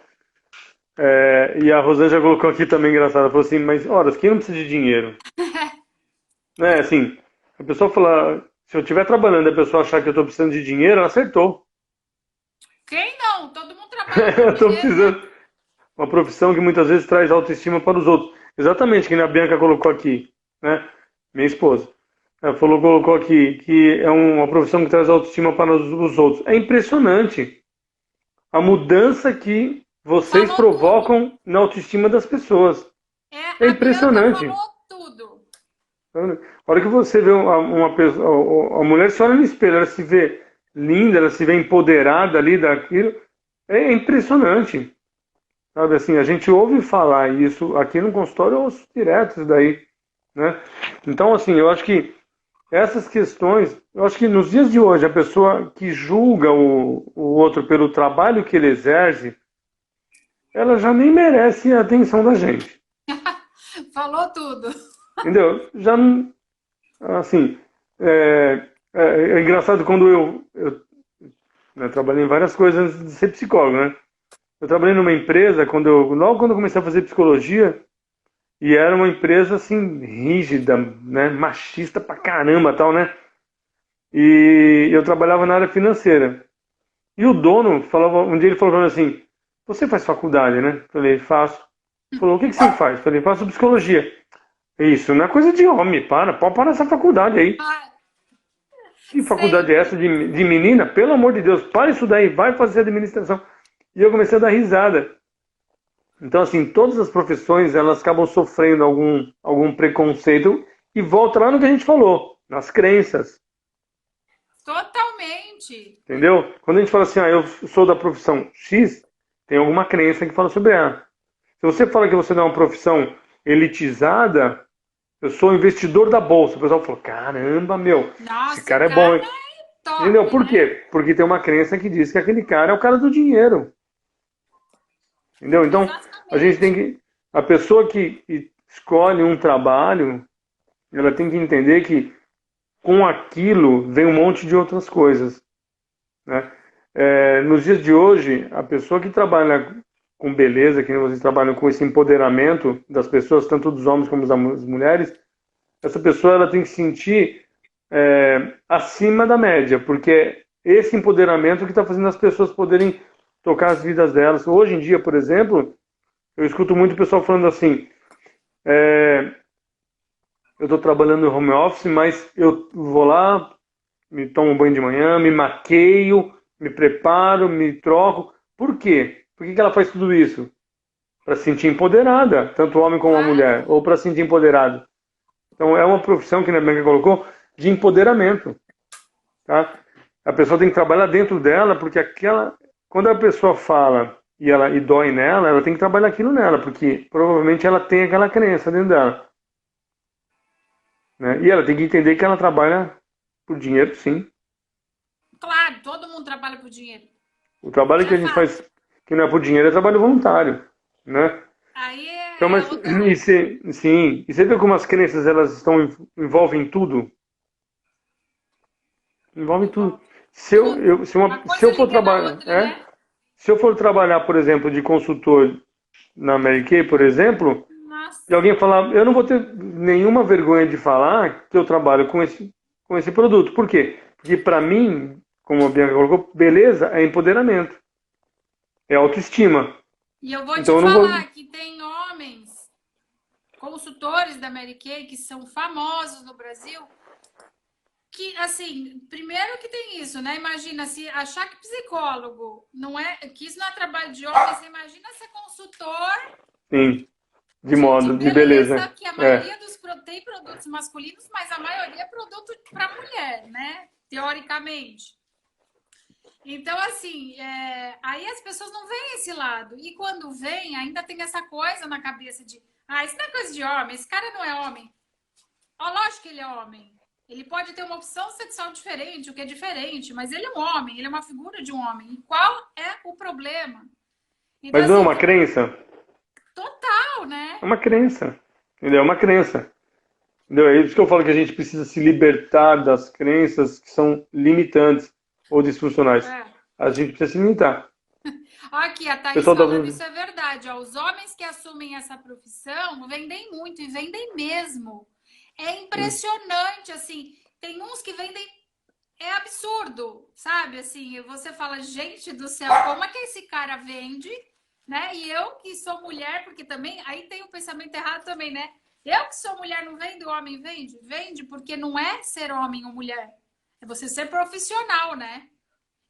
E a Rosângela colocou aqui também engraçada, falou assim, mas horas, quem não precisa de dinheiro? Né, assim, a pessoa fala, se eu estiver trabalhando e a pessoa achar que eu estou precisando de dinheiro, ela acertou. Quem não? Todo mundo trabalha por Eu estou dinheiro, né? precisando. uma profissão que muitas vezes traz autoestima para os outros. Exatamente, que nem a Bianca colocou aqui, né? Minha esposa. Ela falou, colocou aqui que é uma profissão que traz autoestima para os outros. É impressionante a mudança que vocês Falou tudo. provocam na autoestima das pessoas. É A Bianca impressionante. falou tudo. A hora que você vê uma pessoa, a mulher se olha no espelho, ela se vê linda, ela se vê empoderada ali daquilo, é impressionante. Sabe assim, a gente ouve falar isso aqui no consultório, eu ouço direto isso daí, né? Então, assim, eu acho que essas questões, eu acho que nos dias de hoje, a pessoa que julga o outro pelo trabalho que ele exerce, ela já nem merece a atenção da gente, Falou tudo. entendeu? Já não, assim, é engraçado quando eu trabalhei em várias coisas antes de ser psicólogo, né? Eu trabalhei numa empresa logo quando eu comecei a fazer psicologia, e era uma empresa assim rígida, né, machista pra caramba, tal, né? E eu trabalhava na área financeira. E o dono falava, um dia ele falou pra mim assim: "Você faz faculdade, né?" Falei: "Faço." Falou: "O que que você faz?" Falei: "Faço psicologia." Isso não é coisa de homem, pode parar essa faculdade aí. Ah, Que faculdade é essa sempre. de menina? Pelo amor de Deus, para isso daí, vai fazer administração. E eu comecei a dar risada. Então, assim, todas as profissões, elas acabam sofrendo algum preconceito e volta lá no que a gente falou, nas crenças, Totalmente. entendeu? Quando a gente fala assim, eu sou da profissão X, tem alguma crença que fala sobre ela. Se você fala que você não é uma profissão elitizada, eu sou investidor da bolsa. O pessoal fala, caramba, meu, esse Nossa, o cara é bom, cara hein? é Entendeu? top, Por né? quê? Porque tem uma crença que diz que aquele cara é o cara do dinheiro. Entendeu? Então, a gente tem Exatamente. que. A pessoa que escolhe um trabalho, ela tem que entender que com aquilo vem um monte de outras coisas, né? Nos dias de hoje, a pessoa que trabalha com beleza, que vocês trabalham com esse empoderamento das pessoas, tanto dos homens como das mulheres, essa pessoa ela tem que se sentir acima da média, porque esse empoderamento que está fazendo as pessoas poderem tocar as vidas delas. Hoje em dia, por exemplo, eu escuto muito o pessoal falando assim: é, eu estou trabalhando no home office, mas eu vou lá, me tomo um banho de manhã, me maqueio, me preparo, me troco. Por quê? Por que que ela faz tudo isso? Para se sentir empoderada, tanto o homem como a mulher, Claro. ou para se sentir empoderado. Então é uma profissão que a Bianca colocou de empoderamento, tá? A pessoa tem que trabalhar dentro dela, porque quando a pessoa fala e dói nela, ela tem que trabalhar aquilo nela, porque provavelmente ela tem aquela crença dentro dela, né? E ela tem que entender que ela trabalha por dinheiro, sim. Claro, todo mundo trabalha por dinheiro. O Isso trabalho que é a gente fato. faz que não é por dinheiro é trabalho voluntário, né? Aí Então, é mas outra coisa. sim, e você vê como as crenças elas envolvem tudo, envolvem tudo. Envolve tudo. Uma Se eu coisa for liga na trabalhar, outra, né? se eu for trabalhar, por exemplo, de consultor na Mary Kay, por exemplo, e Nossa. alguém falar, eu não vou ter nenhuma vergonha de falar que eu trabalho com esse produto. Por quê? Porque para mim, como a Bianca colocou, beleza é empoderamento, é autoestima. E eu vou te Então eu não vou. falar que tem homens, consultores da Mary Kay, que são famosos no Brasil, que, assim, primeiro que tem isso, né? Imagina, se achar que psicólogo não é, que isso não é trabalho de homem, você imagina ser consultor Sim, de de modo, de beleza, beleza. que a É. maioria dos tem produtos masculinos, mas a maioria é produto para mulher, né? Teoricamente. Então, assim, aí as pessoas não veem esse lado. E quando vem, ainda tem essa coisa na cabeça de: isso não é coisa de homem, esse cara não é homem. Ó, lógico que ele é homem. Ele pode ter uma opção sexual diferente, o que é diferente, mas ele é um homem, ele é uma figura de um homem. E qual é o problema? Então, Mas não é assim, uma crença? total, né? É uma crença. Entendeu? É uma crença. Entendeu? É isso que eu falo que a gente precisa se libertar das crenças que são limitantes ou disfuncionais. É. A gente precisa se limitar. Aqui, a O Thaís pessoal da. falando, isso é verdade. Ó, os homens que assumem essa profissão vendem muito e vendem mesmo. É impressionante, assim. Tem uns que vendem. É absurdo, sabe? Assim, você fala, gente do céu, como é que esse cara vende? né? E eu que sou mulher, porque também aí tem o pensamento errado também, né? Eu que sou mulher não vendo, o homem vende? Vende porque não é ser homem ou mulher, é você ser profissional, né?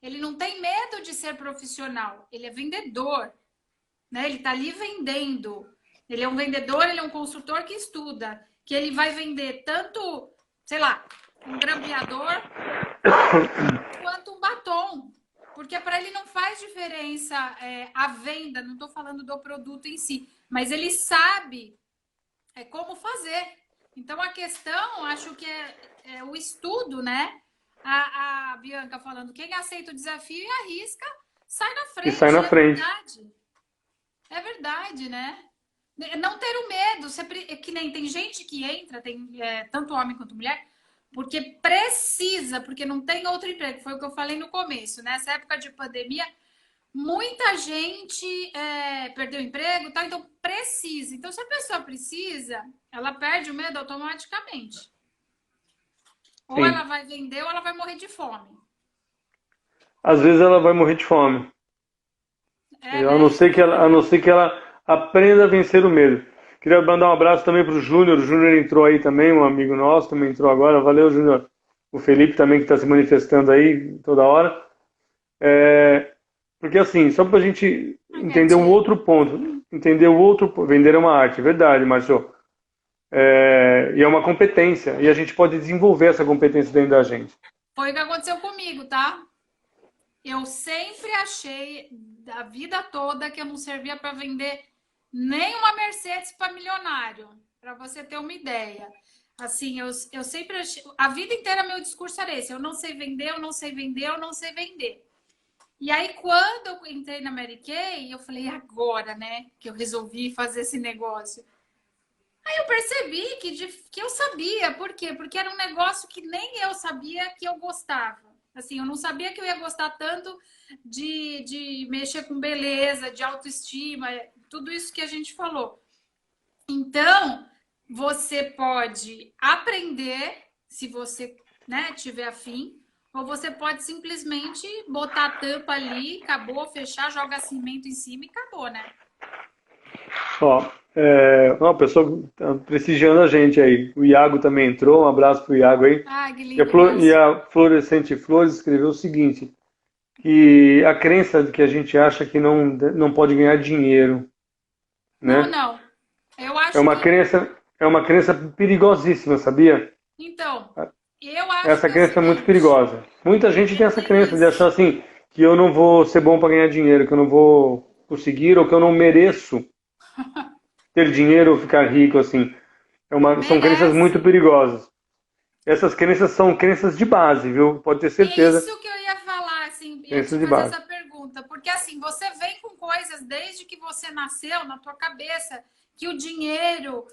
Ele não tem medo de ser profissional, ele é vendedor, né? Ele está ali vendendo. Ele é um vendedor, ele é um consultor que estuda, que ele vai vender tanto, sei lá, um grampeador quanto um batom. Porque para ele não faz diferença a venda, não estou falando do produto em si, mas ele sabe como fazer. Então a questão, acho que é o estudo, né? A Bianca falando, quem aceita o desafio e arrisca, sai na E sai frente, na é frente. verdade. É verdade, né? Não ter o medo. Que nem tem gente que entra, tem tanto homem quanto mulher, porque precisa, porque não tem outro emprego. Foi o que eu falei no começo, né? Nessa época de pandemia, muita gente perdeu o emprego, tá? Então precisa. Então, se a pessoa precisa, ela perde o medo automaticamente. Ou ela Sim. vai vender ou ela vai morrer de fome. Às vezes ela vai morrer de fome. É, A não né? ser que a não ser que ela aprenda a vencer o medo. Queria mandar um abraço também para o Júnior. O Júnior entrou aí também, um amigo nosso também entrou agora. Valeu, Júnior. O Felipe também que está se manifestando aí toda hora. Porque assim, só para a gente Ai, minha entender um tia. outro ponto, vender é uma arte, é verdade, Márcio. E é uma competência, e a gente pode desenvolver essa competência dentro da gente. Foi o que aconteceu comigo, tá? Eu sempre achei, da vida toda, que eu não servia para vender nem uma Mercedes para milionário, para você ter uma ideia. Assim, eu sempre achei, a vida inteira meu discurso era esse: eu não sei vender, eu não sei vender, eu não sei vender. E aí, quando eu entrei na Mary Kay, eu falei, agora, né, que eu resolvi fazer esse negócio. Aí eu percebi que eu sabia, por quê? Porque era um negócio que nem eu sabia que eu gostava. Assim, eu não sabia que eu ia gostar tanto de mexer com beleza, de autoestima, tudo isso que a gente falou. Então, você pode aprender, se você, né, tiver afim, ou você pode simplesmente botar a tampa ali, acabou, fechar, joga cimento em cima e acabou, né? Ó, uma pessoa tá prestigiando a gente aí. O Iago também entrou, um abraço pro Iago aí. Ai, que E a, lindo, Márcio. Florescente Flores escreveu o seguinte, que a crença de que a gente acha que não pode ganhar dinheiro, Não, né? não. Eu É acho uma que. crença, é uma crença perigosíssima, sabia? Então, eu acho Essa que é o crença é muito seguinte: perigosa. Muita gente tem eu essa tenho crença de achar isso. assim, que eu não vou ser bom para ganhar dinheiro, que eu não vou conseguir ou que eu não mereço ter dinheiro ou ficar rico assim. São crenças muito Merece. perigosas. Essas crenças são crenças de base, viu? Pode ter É certeza, isso que eu ia falar, assim, ia te crenças de fazer base. essa pergunta. Porque, assim, você vem com coisas desde que você nasceu na tua cabeça, que o dinheiro,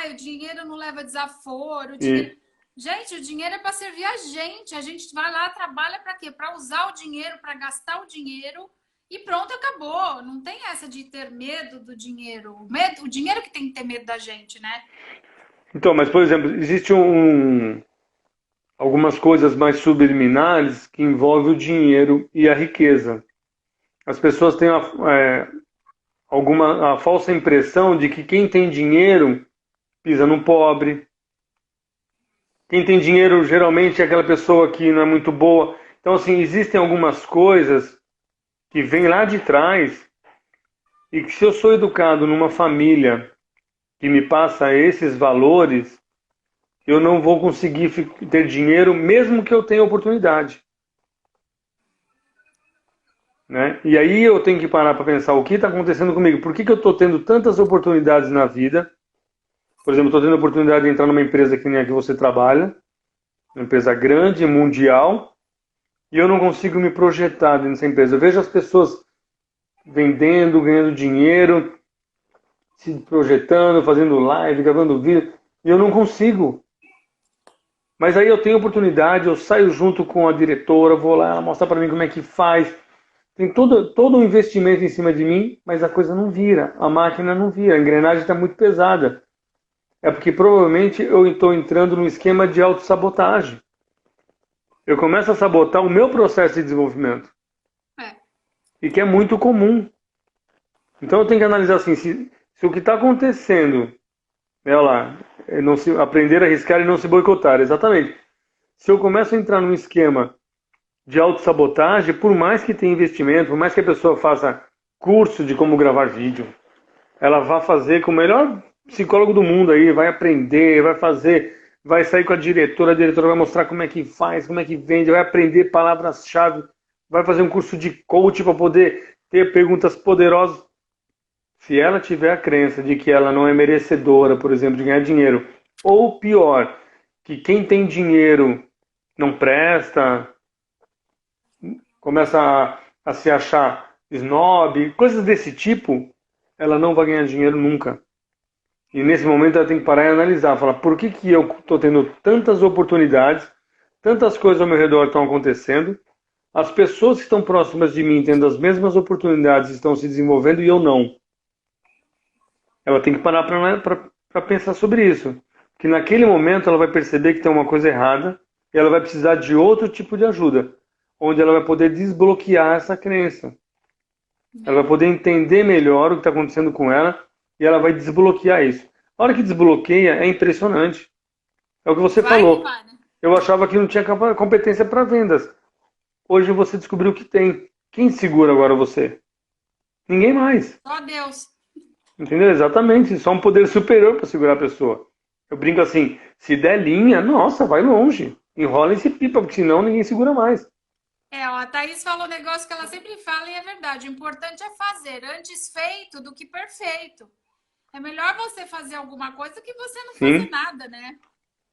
o dinheiro não leva desaforo, o dinheiro. E Gente, o dinheiro é para servir a gente. A gente vai lá, trabalha para quê? Para usar o dinheiro, para gastar o dinheiro e pronto, acabou. Não tem essa de ter medo do dinheiro. O dinheiro que tem que ter medo da gente, né? então, mas por exemplo, existe algumas coisas mais subliminares que envolvem o dinheiro e a riqueza. As pessoas têm a falsa impressão de que quem tem dinheiro pisa no pobre. Quem tem dinheiro geralmente é aquela pessoa que não é muito boa. Então, assim, existem algumas coisas que vêm lá de trás e que se eu sou educado numa família que me passa esses valores, eu não vou conseguir ter dinheiro mesmo que eu tenha oportunidade. Né? E aí eu tenho que parar para pensar o que está acontecendo comigo. Por que, que eu estou tendo tantas oportunidades na vida? Por exemplo, estou tendo a oportunidade de entrar numa empresa que nem a que você trabalha, uma empresa grande, mundial, e eu não consigo me projetar dentro dessa empresa. Eu vejo as pessoas vendendo, ganhando dinheiro, se projetando, fazendo live, gravando vídeo, e eu não consigo. Mas aí eu tenho oportunidade, eu saio junto com a diretora, vou lá, ela mostra para mim como é que faz. Tem todo um investimento em cima de mim, mas a coisa não vira, a máquina não vira, a engrenagem está muito pesada. É porque provavelmente eu estou entrando num esquema de autossabotagem. Eu começo a sabotar o meu processo de desenvolvimento. É. E que é muito comum. Então eu tenho que analisar assim, se o que está acontecendo, olha lá, é não se, aprender a arriscar e não se boicotar, exatamente. Se eu começo a entrar num esquema de autossabotagem, por mais que tenha investimento, por mais que a pessoa faça curso de como gravar vídeo, ela vai fazer com o melhor psicólogo do mundo aí, vai aprender, vai fazer, vai sair com a diretora vai mostrar como é que faz, como é que vende, vai aprender palavras-chave, vai fazer um curso de coach para poder ter perguntas poderosas. Se ela tiver a crença de que ela não é merecedora, por exemplo, de ganhar dinheiro, ou pior, que quem tem dinheiro não presta, começa a se achar snob, coisas desse tipo, ela não vai ganhar dinheiro nunca. E nesse momento ela tem que parar e analisar, falar por que, que eu estou tendo tantas oportunidades, tantas coisas ao meu redor estão acontecendo, as pessoas que estão próximas de mim tendo as mesmas oportunidades estão se desenvolvendo e eu não. Ela tem que parar para pensar sobre isso. Que naquele momento ela vai perceber que tem uma coisa errada e ela vai precisar de outro tipo de ajuda, onde ela vai poder desbloquear essa crença. Ela vai poder entender melhor o que está acontecendo com ela e ela vai desbloquear isso. A hora que desbloqueia é impressionante. É o que você Vai que falou. vai, né? Eu achava que não tinha competência para vendas. Hoje você descobriu que tem. Quem segura agora você? Ninguém mais. Só Deus. Entendeu? Exatamente. Só um poder superior para segurar a pessoa. Eu brinco assim, se der linha, nossa, vai longe. Enrola esse pipa, porque senão ninguém segura mais. Ó, a Thaís falou um negócio que ela sempre fala e é verdade. O importante é fazer, antes feito do que perfeito. É melhor você fazer alguma coisa do que você não fazer Sim, nada, né?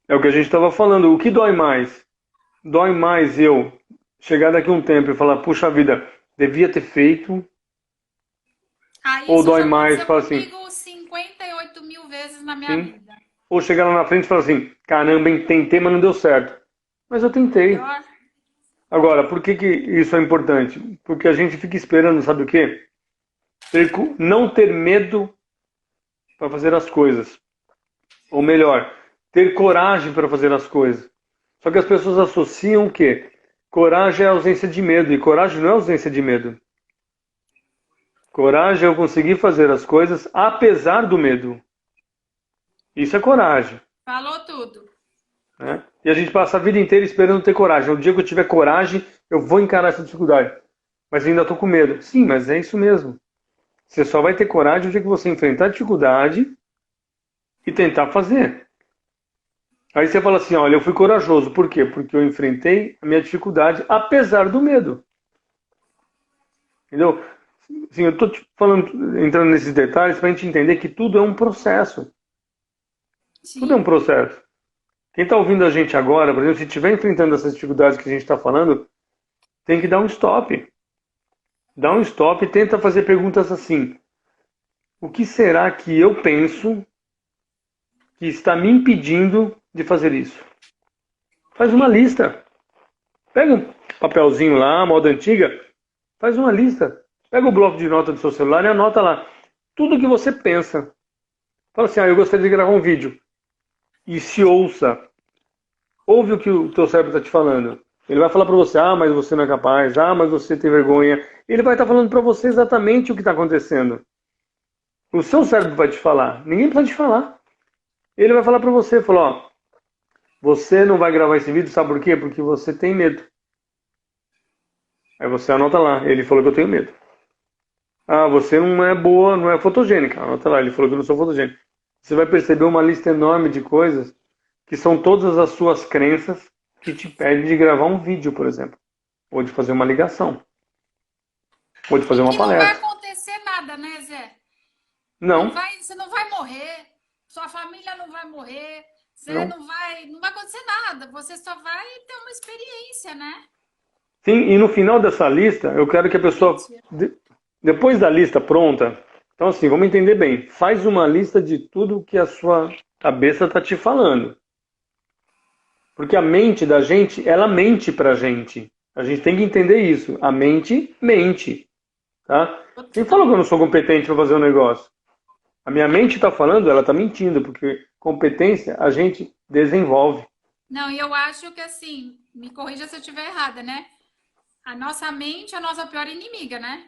é o que a gente estava falando. O que dói mais? Dói mais eu chegar daqui a um tempo e falar, puxa vida, devia ter feito. Ah, Ou isso dói já mais, aconteceu fala assim, comigo 58 mil vezes na minha sim. vida. Ou chegar lá na frente e falar assim, caramba, hein, tentei, mas não deu certo. Mas eu tentei. Pior. Agora, por que que isso é importante? Porque a gente fica esperando, sabe o quê? Não ter medo para fazer as coisas. Ou melhor, ter coragem para fazer as coisas. Só que as pessoas associam o quê? Coragem é ausência de medo, e coragem não é ausência de medo. Coragem é eu conseguir fazer as coisas apesar do medo. Isso é coragem. Falou tudo. Né? E a gente passa a vida inteira esperando ter coragem. No dia que eu tiver coragem, eu vou encarar essa dificuldade. Mas ainda estou com medo. Sim, mas é isso mesmo. Você só vai ter coragem no dia que você enfrentar a dificuldade e tentar fazer. Aí você fala assim, olha, eu fui corajoso. Por quê? Porque eu enfrentei a minha dificuldade apesar do medo. Entendeu? Assim, eu estou falando, entrando nesses detalhes para a gente entender que tudo é um processo. Tudo é um Sim. processo. Quem está ouvindo a gente agora, por exemplo, se estiver enfrentando essas dificuldades que a gente está falando, tem que dar um stop. Dá um stop e tenta fazer perguntas assim. O que será que eu penso que está me impedindo de fazer isso? Faz uma lista. Pega um papelzinho lá, moda antiga, faz uma lista. Pega o bloco de nota do seu celular e anota lá tudo que você pensa. Fala assim, eu gostaria de gravar um vídeo. E se ouça. Ouve o que o teu cérebro está te falando. Ele vai falar para você, mas você não é capaz, mas você tem vergonha. Ele vai estar falando para você exatamente o que está acontecendo. O seu cérebro vai te falar. Ninguém precisa te falar. Ele vai falar para você, falou, você não vai gravar esse vídeo, sabe por quê? Porque você tem medo. Aí você anota lá, ele falou que eu tenho medo. Você não é boa, não é fotogênica. Anota lá, ele falou que eu não sou fotogênica. Você vai perceber uma lista enorme de coisas que são todas as suas crenças que te pedem de gravar um vídeo, por exemplo. Ou de fazer uma ligação. Ou de fazer E uma que não vai palestra. acontecer nada, né, Zé? Não Não, vai, você não vai morrer, sua família não vai morrer, você não. não vai acontecer nada, você só vai ter uma experiência, né? Sim, e no final dessa lista, eu quero que a pessoa, Mentira. depois da lista pronta, então assim, vamos entender bem. Faz uma lista de tudo que a sua cabeça está te falando. Porque a mente da gente, ela mente pra gente. A gente tem que entender isso. A mente mente, tá? Quem falou que eu não sou competente para fazer um negócio? A minha mente está falando, ela está mentindo, porque competência a gente desenvolve. Não, e eu acho que assim, me corrija se eu estiver errada, né? A nossa mente é a nossa pior inimiga, né?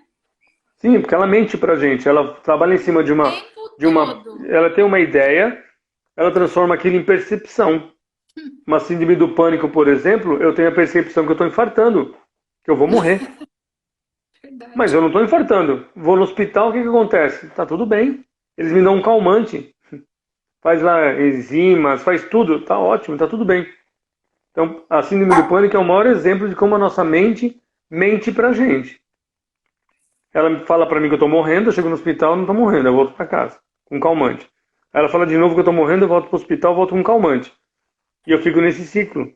Sim, porque ela mente pra gente, ela trabalha em cima Tempo todo. ela tem uma ideia, ela transforma aquilo em percepção. Uma síndrome do pânico, por exemplo, eu tenho a percepção que eu estou infartando, que eu vou morrer. Mas Verdade. eu não estou infartando. Vou no hospital, o que que acontece? Tá tudo bem. Eles me dão um calmante, faz lá enzimas, faz tudo, tá ótimo, tá tudo bem. Então, a síndrome do pânico é o maior exemplo de como a nossa mente mente pra gente. Ela me fala pra mim que eu tô morrendo, eu chego no hospital, não tô morrendo, eu volto pra casa, com calmante. Aí ela fala de novo que eu tô morrendo, eu volto pro hospital, volto com calmante. E eu fico nesse ciclo,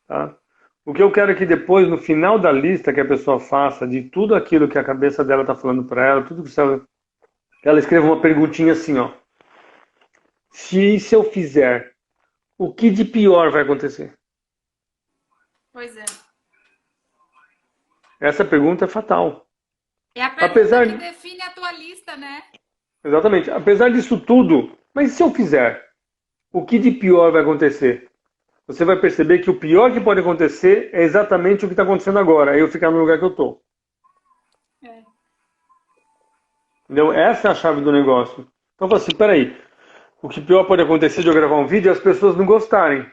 tá? O que eu quero é que depois, no final da lista que a pessoa faça de tudo aquilo que a cabeça dela está falando para ela, tudo que ela escreva uma perguntinha assim, ó. Se eu fizer, o que de pior vai acontecer? Pois é. Essa pergunta é fatal. É a pergunta Apesar, que define a tua lista, né? exatamente, apesar disso tudo, mas se eu fizer, o que de pior vai acontecer? Você vai perceber que o pior que pode acontecer é exatamente o que está acontecendo agora, é eu ficar no lugar que eu tô. É. Entendeu? Essa é a chave do negócio. Então, eu falo assim, peraí, o que pior pode acontecer de eu gravar um vídeo é as pessoas não gostarem.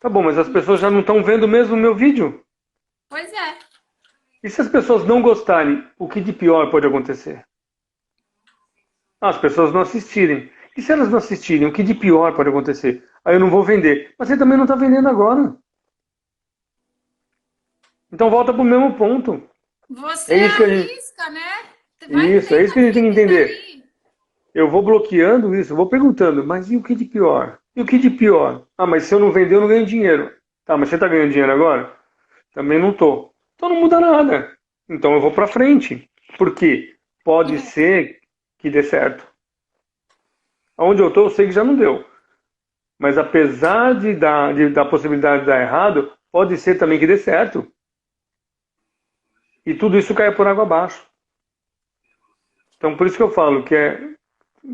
Tá bom, mas as pessoas já não estão vendo mesmo o meu vídeo. Pois é. E se as pessoas não gostarem, o que de pior pode acontecer? Ah, as pessoas não assistirem. E se elas não assistirem, o que de pior pode acontecer? Aí eu não vou vender. Mas você também não está vendendo agora. Então volta para o mesmo ponto. Você É isso que a gente. arrisca, né? Vai Isso, é vendo isso que a gente tem que aquilo entender. dali. Eu vou bloqueando isso, eu vou perguntando, mas e o que de pior? E o que de pior? Ah, mas se eu não vender, eu não ganho dinheiro. Tá, mas você está ganhando dinheiro agora? Também não tô. Então não muda nada. Então eu vou para frente. Por quê? Pode ser que dê certo. Onde eu estou, eu sei que já não deu. Mas apesar da possibilidade de dar errado, pode ser também que dê certo. E tudo isso cai por água abaixo. Então por isso que eu falo que é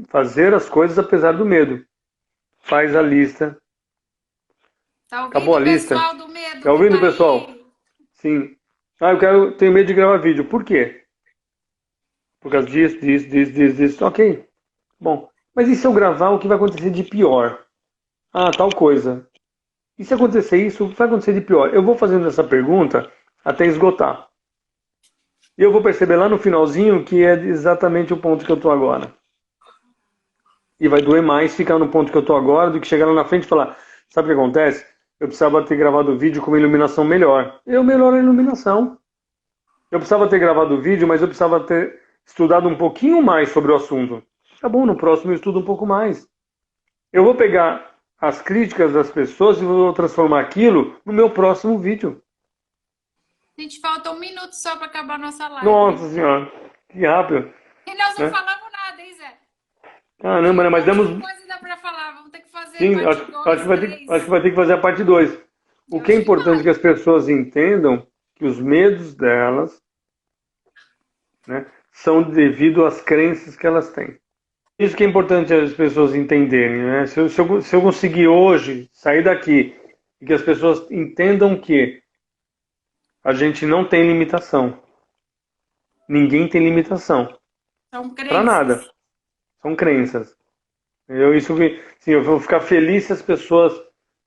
fazer as coisas apesar do medo. Faz a lista. Tá Acabou ouvindo a o lista? pessoal do medo Tá que ouvindo, tá pessoal? aí? Sim. Ah, tenho medo de gravar vídeo. Por quê? Por causa disso. Ok. Bom. Mas e se eu gravar, o que vai acontecer de pior? Ah, tal coisa. E se acontecer isso, o que vai acontecer de pior? Eu vou fazendo essa pergunta até esgotar. E eu vou perceber lá no finalzinho que é exatamente o ponto que eu estou agora. E vai doer mais ficar no ponto que eu estou agora do que chegar lá na frente e falar: sabe o que acontece? Eu precisava ter gravado o vídeo com uma iluminação melhor. Eu melhoro a iluminação. Eu precisava ter gravado o vídeo, mas eu precisava ter estudado um pouquinho mais sobre o assunto. Tá bom, no próximo eu estudo um pouco mais. Eu vou pegar as críticas das pessoas e vou transformar aquilo no meu próximo vídeo. Gente, falta um minuto só para acabar a nossa live. Nossa senhora, que rápido, E nós não né? falamos nada, hein, Zé? Tem Caramba, né? um Mas monte demos. de coisa ainda para falar. Vamos ter que fazer Sim, parte acho 2, acho que 3. vai ter que fazer a parte 2. O Eu que é acho que importante é que vai. as pessoas entendam que os medos delas, né, são devido às crenças que elas têm. Isso que é importante as pessoas entenderem, né? Se eu conseguir hoje sair daqui e que as pessoas entendam que a gente não tem limitação, ninguém tem limitação São para nada, crenças. são crenças. Sim, eu vou ficar feliz se as pessoas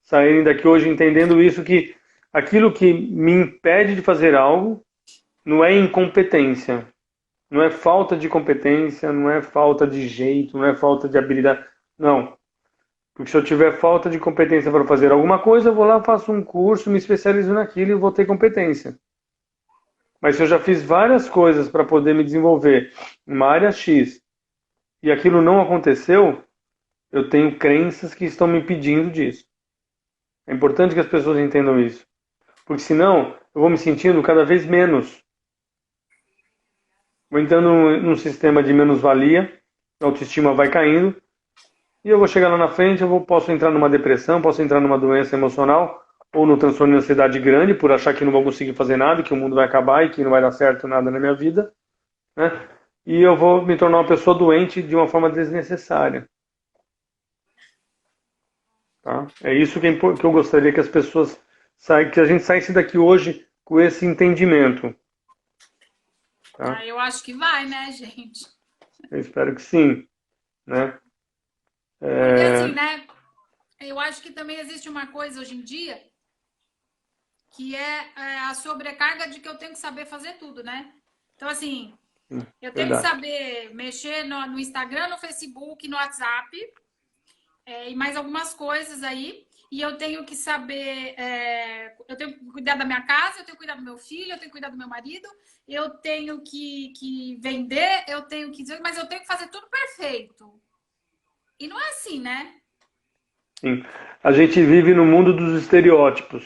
saírem daqui hoje entendendo isso, que aquilo que me impede de fazer algo não é incompetência, não é falta de competência, não é falta de jeito, não é falta de habilidade. Não. Porque se eu tiver falta de competência para fazer alguma coisa, eu vou lá, faço um curso, me especializo naquilo e vou ter competência. Mas se eu já fiz várias coisas para poder me desenvolver em uma área X e aquilo não aconteceu, eu tenho crenças que estão me impedindo disso. É importante que as pessoas entendam isso. Porque senão eu vou me sentindo cada vez menos. Vou entrando num sistema de menos-valia, a autoestima vai caindo, e eu vou chegar lá na frente, posso entrar numa depressão, posso entrar numa doença emocional, ou no transtorno de ansiedade grande, por achar que não vou conseguir fazer nada, que o mundo vai acabar e que não vai dar certo nada na minha vida, né? E eu vou me tornar uma pessoa doente de uma forma desnecessária. Tá? É isso que eu gostaria que as pessoas que a gente saísse daqui hoje com esse entendimento. tá? Eu acho que vai, né, gente? Eu espero que sim, né? Porque assim, É, né? Eu acho que também existe uma coisa hoje em dia que é a sobrecarga de que eu tenho que saber fazer tudo, né? Então, assim, eu tenho que verdade. saber mexer no Instagram, no Facebook, no WhatsApp, e mais algumas coisas aí. E eu tenho que saber. Eu tenho que cuidar da minha casa, eu tenho que cuidar do meu filho, eu tenho que cuidar do meu marido, eu tenho que vender, eu tenho que. Mas eu tenho que fazer tudo perfeito. E não é assim, né? Sim. A gente vive no mundo dos estereótipos.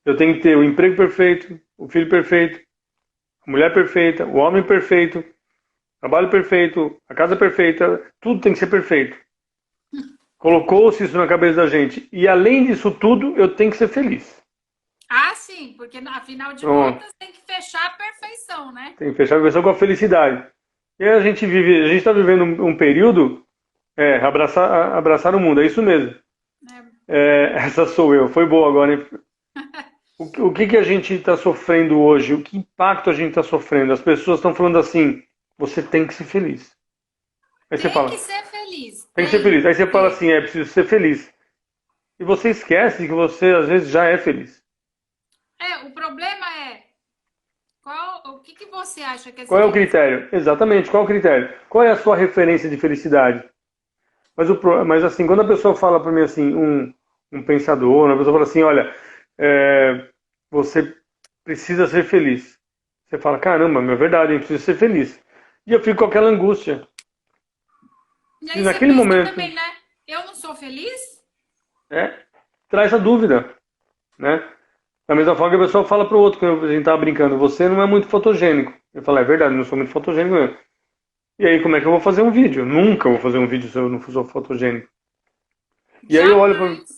Eu tenho que ter o emprego perfeito, o filho perfeito, a mulher perfeita, o homem perfeito, o trabalho perfeito, a casa perfeita, tudo tem que ser perfeito. Colocou-se isso na cabeça da gente. E além disso tudo, eu tenho que ser feliz. Ah, sim, porque afinal de Pronto. contas tem que fechar a perfeição, né? Tem que fechar a conversa com a felicidade. E aí a gente está vivendo um período, abraçar o mundo, é isso mesmo. É, Essa sou eu, foi boa agora, hein? O que que a gente está sofrendo hoje? O que impacto a gente está sofrendo? As pessoas estão falando assim, você tem que ser feliz. Aí você tem que fala, ser feliz, tem que ser feliz. tem Aí você fala que. assim, é preciso ser feliz. E você esquece que você às vezes já é feliz. O problema é o que você acha que é Qual ser é o feliz? critério? Exatamente, qual é o critério? Qual é a sua referência de felicidade? Mas assim, quando a pessoa fala para mim assim, um pensador, uma pessoa fala assim, olha, você precisa ser feliz. Você fala, caramba, é verdade, eu preciso ser feliz. E eu fico com aquela angústia. E E aí você naquele pensa momento, também, né? Eu não sou feliz? é, traz a dúvida, né? Da mesma forma que a pessoa fala para o outro, quando a gente estava brincando, você não é muito fotogênico. Eu falo, é verdade, eu não sou muito fotogênico mesmo. E aí, como é que eu vou fazer um vídeo? Nunca vou fazer um vídeo se eu não sou fotogênico. E aí eu olho para. Jamais.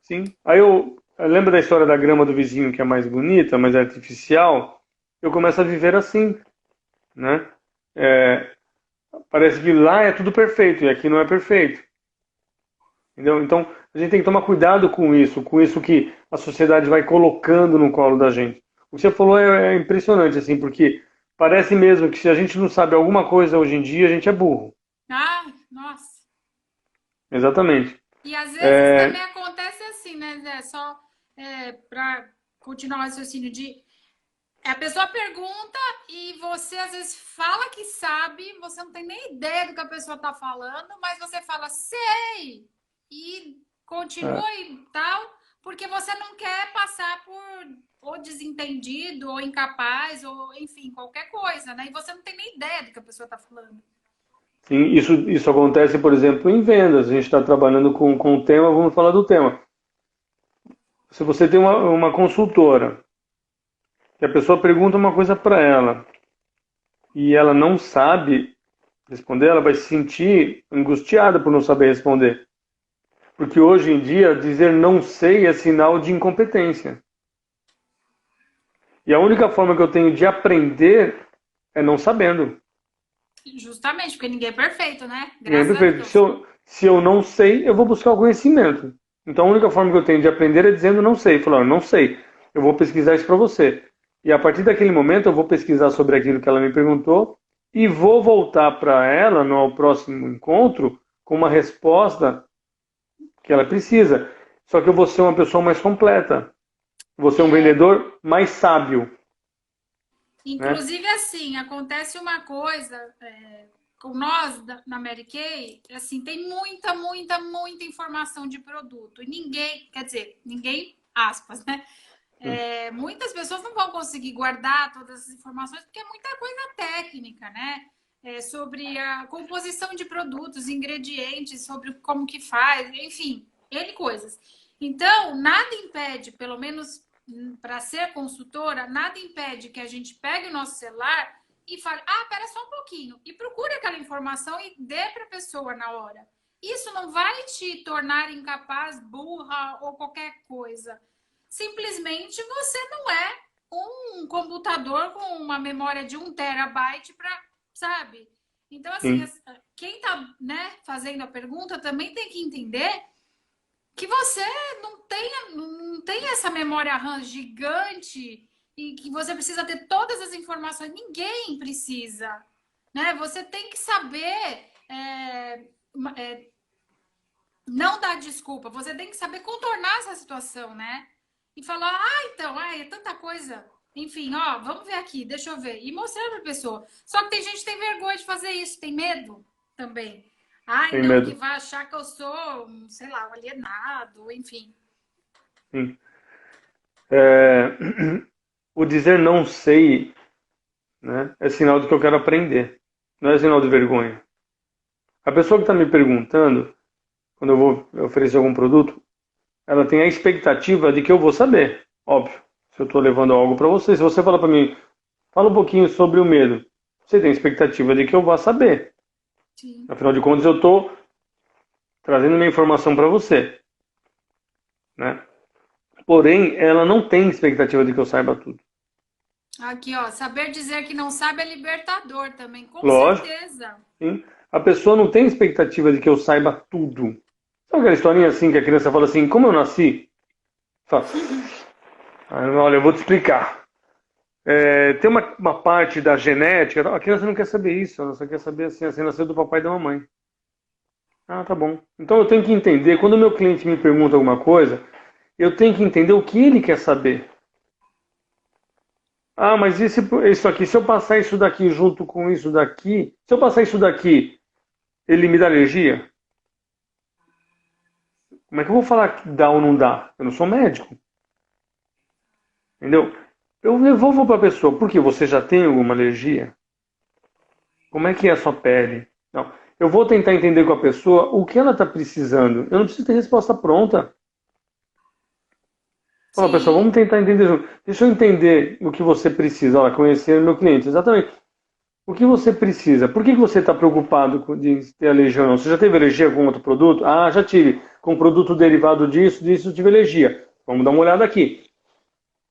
Sim. Eu lembro da história da grama do vizinho que é mais bonita, mais artificial. Eu começo a viver assim, né? É, parece que lá é tudo perfeito e aqui não é perfeito. Entendeu? Então, a gente tem que tomar cuidado com isso que a sociedade vai colocando no colo da gente. O que você falou é impressionante, assim, porque parece mesmo que se a gente não sabe alguma coisa hoje em dia, a gente é burro. Ai, nossa. Exatamente. E às vezes também É, acontece assim, né, Zé? Só para continuar o raciocínio de. A pessoa pergunta e você às vezes fala que sabe, você não tem nem ideia do que a pessoa está falando, mas você fala, sei! E é, continua e tal, porque você não quer passar por ou desentendido, ou incapaz, ou enfim, qualquer coisa, né? E você não tem nem ideia do que a pessoa está falando. sim, isso acontece, por exemplo, em vendas. A gente está trabalhando com o tema, vamos falar do tema. Se você tem uma consultora, que a pessoa pergunta uma coisa para ela e ela não sabe responder, ela vai se sentir angustiada por não saber responder. Porque hoje em dia, dizer não sei é sinal de incompetência. E a única forma que eu tenho de aprender é não sabendo. Justamente, porque ninguém é perfeito, né? Ninguém é Graças a perfeito. Deus. Se eu não sei, eu vou buscar o conhecimento. Então a única forma que eu tenho de aprender é dizendo não sei. Falando, não sei. Eu vou pesquisar isso para você. E a partir daquele momento eu vou pesquisar sobre aquilo que ela me perguntou e vou voltar para ela no próximo encontro com uma resposta que ela precisa. Só que eu vou ser uma pessoa mais completa. Vou ser um É, vendedor mais sábio, né? inclusive, assim, acontece uma coisa com nós na Mary Kay, assim, tem muita, muita, muita informação de produto. E ninguém, quer dizer, ninguém, aspas, né? Muitas pessoas não vão conseguir guardar todas as informações, porque é muita coisa técnica, né? Sobre a composição de produtos, ingredientes, sobre como que faz, enfim, N coisas. Então, nada impede, pelo menos para ser consultora, nada impede que a gente pegue o nosso celular e fale, pera só um pouquinho, e procure aquela informação e dê para a pessoa na hora. Isso não vai te tornar incapaz, burra ou qualquer coisa. Simplesmente você não é um computador com uma memória de 1 terabyte para, sabe? Então, assim, Sim, quem está, né, fazendo a pergunta também tem que entender que você não tem essa memória RAM gigante e que você precisa ter todas as informações. Ninguém precisa, né? Você tem que saber não dar desculpa. Você tem que saber contornar essa situação, né? E falar, então, é tanta coisa. Enfim, ó, vamos ver aqui, deixa eu ver. E mostrar para a pessoa. Só que tem gente que tem vergonha de fazer isso, tem medo também. Ai, Tem não, que medo. vai achar que eu sou, sei lá, um alienado, enfim. Sim. É, o dizer não sei, né, é sinal de que eu quero aprender. Não é sinal de vergonha. A pessoa que está me perguntando, quando eu vou oferecer algum produto, ela tem a expectativa de que eu vou saber. Óbvio. Se eu estou levando algo para você, se você fala para mim, fala um pouquinho sobre o medo, você tem a expectativa de que eu vá saber. Sim. Afinal de contas, eu estou trazendo uma informação para você, né? Porém, ela não tem expectativa de que eu saiba tudo. Aqui, ó, saber dizer que não sabe é libertador também, com Lógico, certeza. sim. A pessoa não tem expectativa de que eu saiba tudo. Sabe aquela historinha assim que a criança fala assim, como eu nasci? Fala, olha, eu vou te explicar. Tem uma parte da genética, a criança não quer saber isso, ela só quer saber assim nasceu do papai e da mamãe. Ah, tá bom. Então eu tenho que entender, quando o meu cliente me pergunta alguma coisa, eu tenho que entender o que ele quer saber. Ah, mas isso aqui, se eu passar isso daqui junto com isso daqui, se eu passar isso daqui, ele me dá alergia? Como é que eu vou falar que dá ou não dá? Eu não sou médico, entendeu? Eu devolvo para a pessoa, porque você já tem alguma alergia? Como é que é a sua pele? Não. Eu vou tentar entender com a pessoa o que ela está precisando. Eu não preciso ter resposta pronta. Fala, pessoal, Sim, vamos tentar entender junto. Deixa eu entender o que você precisa. Olha, conhecer o meu cliente. Exatamente. O que você precisa? Por que você está preocupado de ter alergia ou não? Você já teve alergia com outro produto? Ah, já tive. Com produto derivado disso eu tive alergia. Vamos dar uma olhada aqui.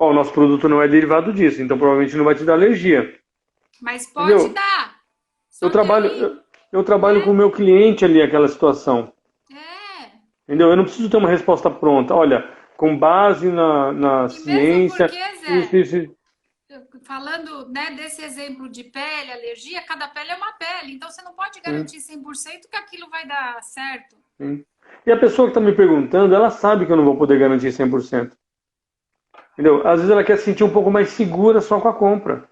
Ó, o nosso produto não é derivado disso, então provavelmente não vai te dar alergia. mas pode Entendeu? dar. Eu Só que trabalho, aí, eu trabalho com né? o meu cliente ali, aquela situação. É. Entendeu? Eu não preciso ter uma resposta pronta. Olha, com base na E mesmo ciência, porque, isso, Zé, isso, isso. falando, né, desse exemplo de pele, alergia, cada pele é uma pele. Então você não pode Sim, garantir 100% que aquilo vai dar certo. sim. E a pessoa que está me perguntando, ela sabe que eu não vou poder garantir 100%. Entendeu? Às vezes ela quer se sentir um pouco mais segura só com a compra.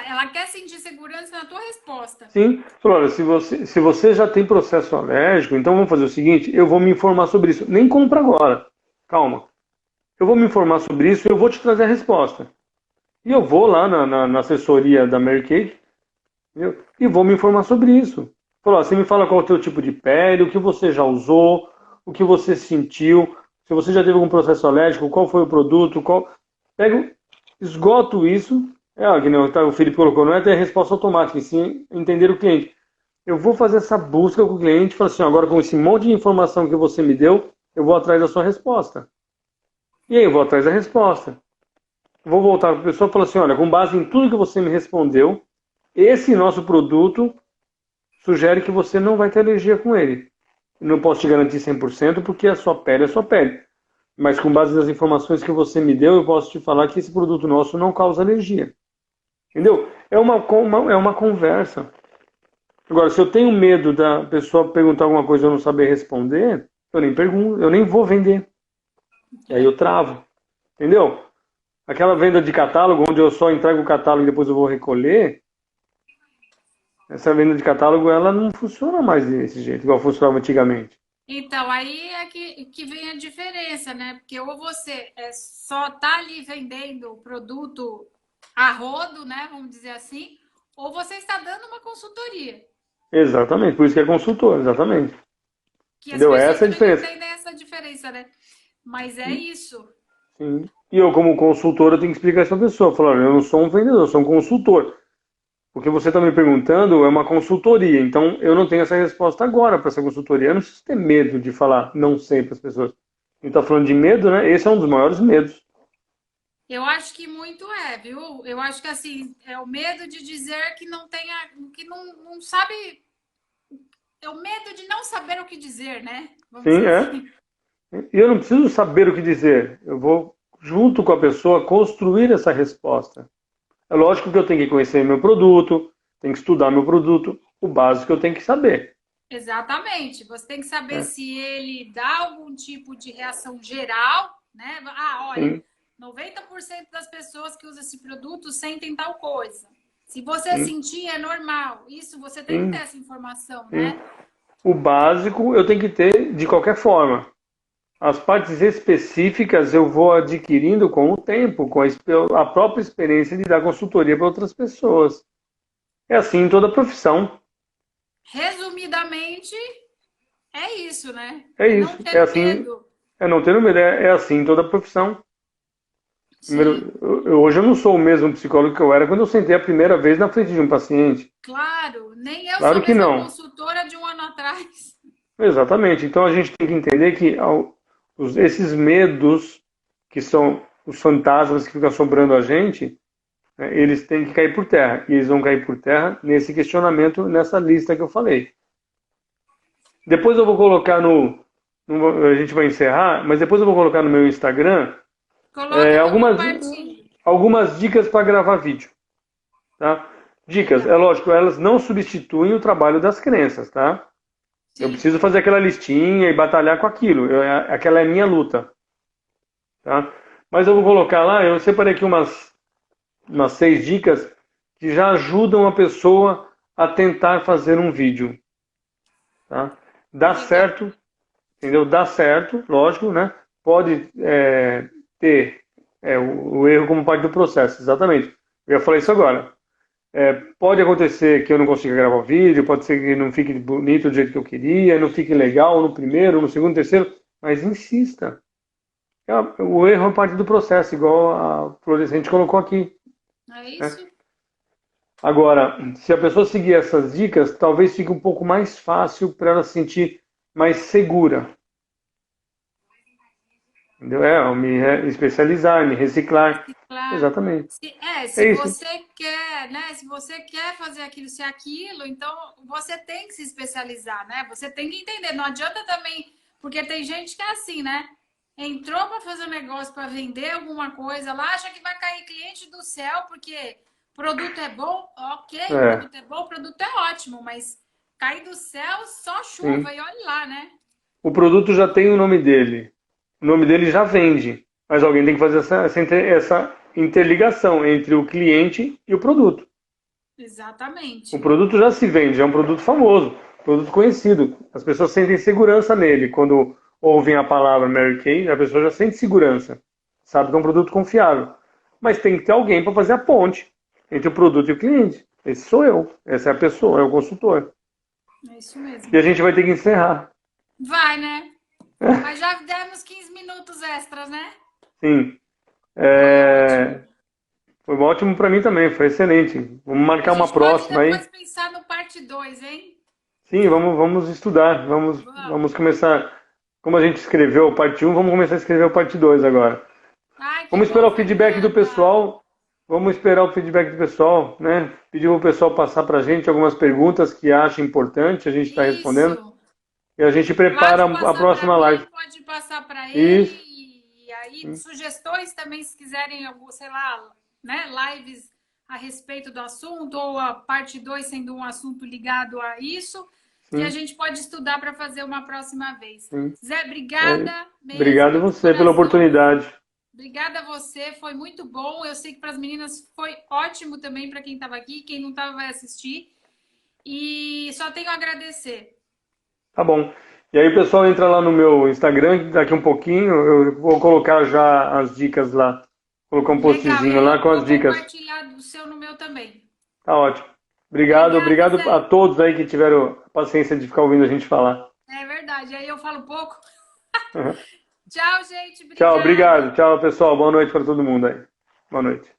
Ela quer sentir segurança na tua resposta. Sim, falou, olha, se você já tem processo alérgico, então vamos fazer o seguinte, eu vou me informar sobre isso. Nem compra agora. Calma. Eu vou me informar sobre isso e eu vou te trazer a resposta. E eu vou lá na assessoria da Mary Kay, entendeu? E vou me informar sobre isso. Falou, ó, você me fala qual é o teu tipo de pele, o que você já usou, o que você sentiu, se você já teve algum processo alérgico, qual foi o produto, qual... Pego, esgoto isso, que nem o Felipe colocou, não é ter a resposta automática, e sim entender o cliente. Eu vou fazer essa busca com o cliente e falar assim, agora com esse monte de informação que você me deu, eu vou atrás da sua resposta. E aí eu vou atrás da resposta. Vou voltar para a pessoa e falar assim, olha, com base em tudo que você me respondeu, esse nosso produto sugere que você não vai ter alergia com ele. Não posso te garantir 100% porque a sua pele é a sua pele. Mas com base nas informações que você me deu, eu posso te falar que esse produto nosso não causa alergia. Entendeu? É uma conversa. Agora, se eu tenho medo da pessoa perguntar alguma coisa e eu não saber responder, eu nem pergunto, eu nem vou vender. E aí eu travo. Entendeu? Aquela venda de catálogo, onde eu só entrego o catálogo e depois eu vou recolher, essa venda de catálogo ela não funciona mais desse jeito, igual funcionava antigamente. Então, aí é que vem a diferença, né? Porque ou você só tá ali vendendo o produto a rodo, né? Vamos dizer assim, ou você está dando uma consultoria. Exatamente, por isso que é consultor, exatamente. Que as Entendeu? pessoas Essa é a também não diferença. entendem essa diferença, né? Mas é isso. Sim. E eu, como consultor, eu tenho que explicar isso para a pessoa. Falar, olha, eu não sou um vendedor, eu sou um consultor. O que você está me perguntando é uma consultoria, então eu não tenho essa resposta agora para essa consultoria. Eu não preciso ter medo de falar não sei para as pessoas. A gente está falando de medo, né? Esse é um dos maiores medos. Eu acho que muito viu? Eu acho que assim, é o medo de dizer que não tenha, que não sabe, é o medo de não saber o que dizer, né? Vamos Sim, dizer é. assim. E eu não preciso saber o que dizer. Eu vou junto com a pessoa, construir essa resposta. É lógico que eu tenho que conhecer meu produto, tenho que estudar meu produto, o básico eu tenho que saber. Exatamente. Você tem que saber Né? se ele dá algum tipo de reação geral, né? Ah, olha, Sim, 90% das pessoas que usam esse produto sentem tal coisa. Se você sim, sentir, é normal. Isso você tem que ter sim, essa informação, sim. né? O básico eu tenho que ter de qualquer forma. As partes específicas eu vou adquirindo com o tempo, com a própria experiência de dar consultoria para outras pessoas. É assim em toda profissão. Resumidamente, é isso, né? É É não isso. É ter assim, medo. é não ter medo. É assim em toda profissão. Sim, Hoje eu não sou o mesmo psicólogo que eu era quando eu sentei a primeira vez na frente de um paciente. claro. Nem eu sou Claro a que mesma não. consultora de um ano atrás. Exatamente. Então a gente tem que entender que esses medos, que são os fantasmas que ficam assombrando a gente, né, eles têm que cair por terra. E eles vão cair por terra nesse questionamento, nessa lista que eu falei. Depois eu vou colocar a gente vai encerrar, mas depois eu vou colocar no meu Instagram Coloca que eu algumas, compartilho. algumas dicas para gravar vídeo. Tá? Dicas, é Legal. lógico, elas não substituem o trabalho das crenças, tá? Eu Sim. preciso fazer aquela listinha e batalhar com aquilo. Aquela é a minha luta, tá? Mas eu vou colocar lá, eu separei aqui umas 6 dicas que já ajudam a pessoa a tentar fazer um vídeo, tá? Dá Legal. certo, entendeu? Dá certo, lógico, né? Pode ter o erro como parte do processo, exatamente. Eu ia falar isso agora. Pode acontecer que eu não consiga gravar o vídeo, pode ser que não fique bonito do jeito que eu queria, não fique legal no primeiro, no segundo, terceiro, mas insista. O erro é parte do processo, igual a fluorescente colocou aqui. É Né? isso? Agora, se a pessoa seguir essas dicas, talvez fique um pouco mais fácil para ela se sentir mais segura. Entendeu? Eu me especializar, me reciclar. Claro. Exatamente. Se É isso. você quer, né? Se você quer fazer aquilo, ser aquilo, então você tem que se especializar, né? Você tem que entender. Não adianta também, porque tem gente que é assim, né? Entrou para fazer um negócio, para vender alguma coisa lá, acha que vai cair cliente do céu, porque produto é bom, ok, o É, produto é bom, o produto é ótimo, mas cair do céu só sim. chuva e olha lá, né? O produto já tem o nome dele. O nome dele já vende. Mas alguém tem que fazer essa interligação entre o cliente e o produto. O Exatamente. produto já se vende, é um produto famoso, produto conhecido. As pessoas sentem segurança nele. Quando ouvem a palavra Mary Kay, a pessoa já sente segurança. Sabe que é um produto confiável. Mas tem que ter alguém para fazer a ponte entre o produto e o cliente. Esse sou eu. Essa é a pessoa, é o consultor. É isso E mesmo. a gente vai ter que encerrar. Vai, né? Mas já demos 15 minutos extras, né? Sim. Foi É, ótimo. foi ótimo para mim também, foi excelente. Vamos A marcar uma gente pode próxima aí. depois pensar no parte 2, hein? Sim, vamos estudar. Vamos Vamos. começar. Como a gente escreveu o parte um, vamos começar a escrever o parte 2 agora. Ai, que Vamos esperar bom, o feedback do Fernanda. pessoal. Vamos esperar o feedback do pessoal, né? Pedir para o pessoal passar para a gente algumas perguntas que acha importante, a gente está respondendo. Isso. E a gente prepara Pode a passar para próxima mim, live. pode passar para ele. Isso. E aí, sugestões também, se quiserem, sei lá, né, lives a respeito do assunto, ou a parte 2 sendo um assunto ligado a isso, que a Sim, gente pode estudar para fazer uma próxima vez. sim. Zé, É, obrigada obrigado a mesmo, de você pela coração. oportunidade. Obrigada a você, foi muito bom. Eu sei que para as meninas foi ótimo também, para quem estava aqui, quem não estava vai assistir. E só tenho a agradecer. Tá bom. E aí o pessoal entra lá no meu Instagram, daqui um pouquinho eu vou colocar já as dicas lá. Colocar um Legal, e postzinho aí lá eu com as vou dicas. compartilhar do seu no meu também. Tá ótimo. Obrigado, Obrigada, obrigado a Zé. todos aí que tiveram a paciência de ficar ouvindo a gente falar. É verdade, aí eu falo pouco. Tchau, gente, Tchau, obrigada. obrigado. Tchau, pessoal. Boa noite para todo mundo aí. Boa noite.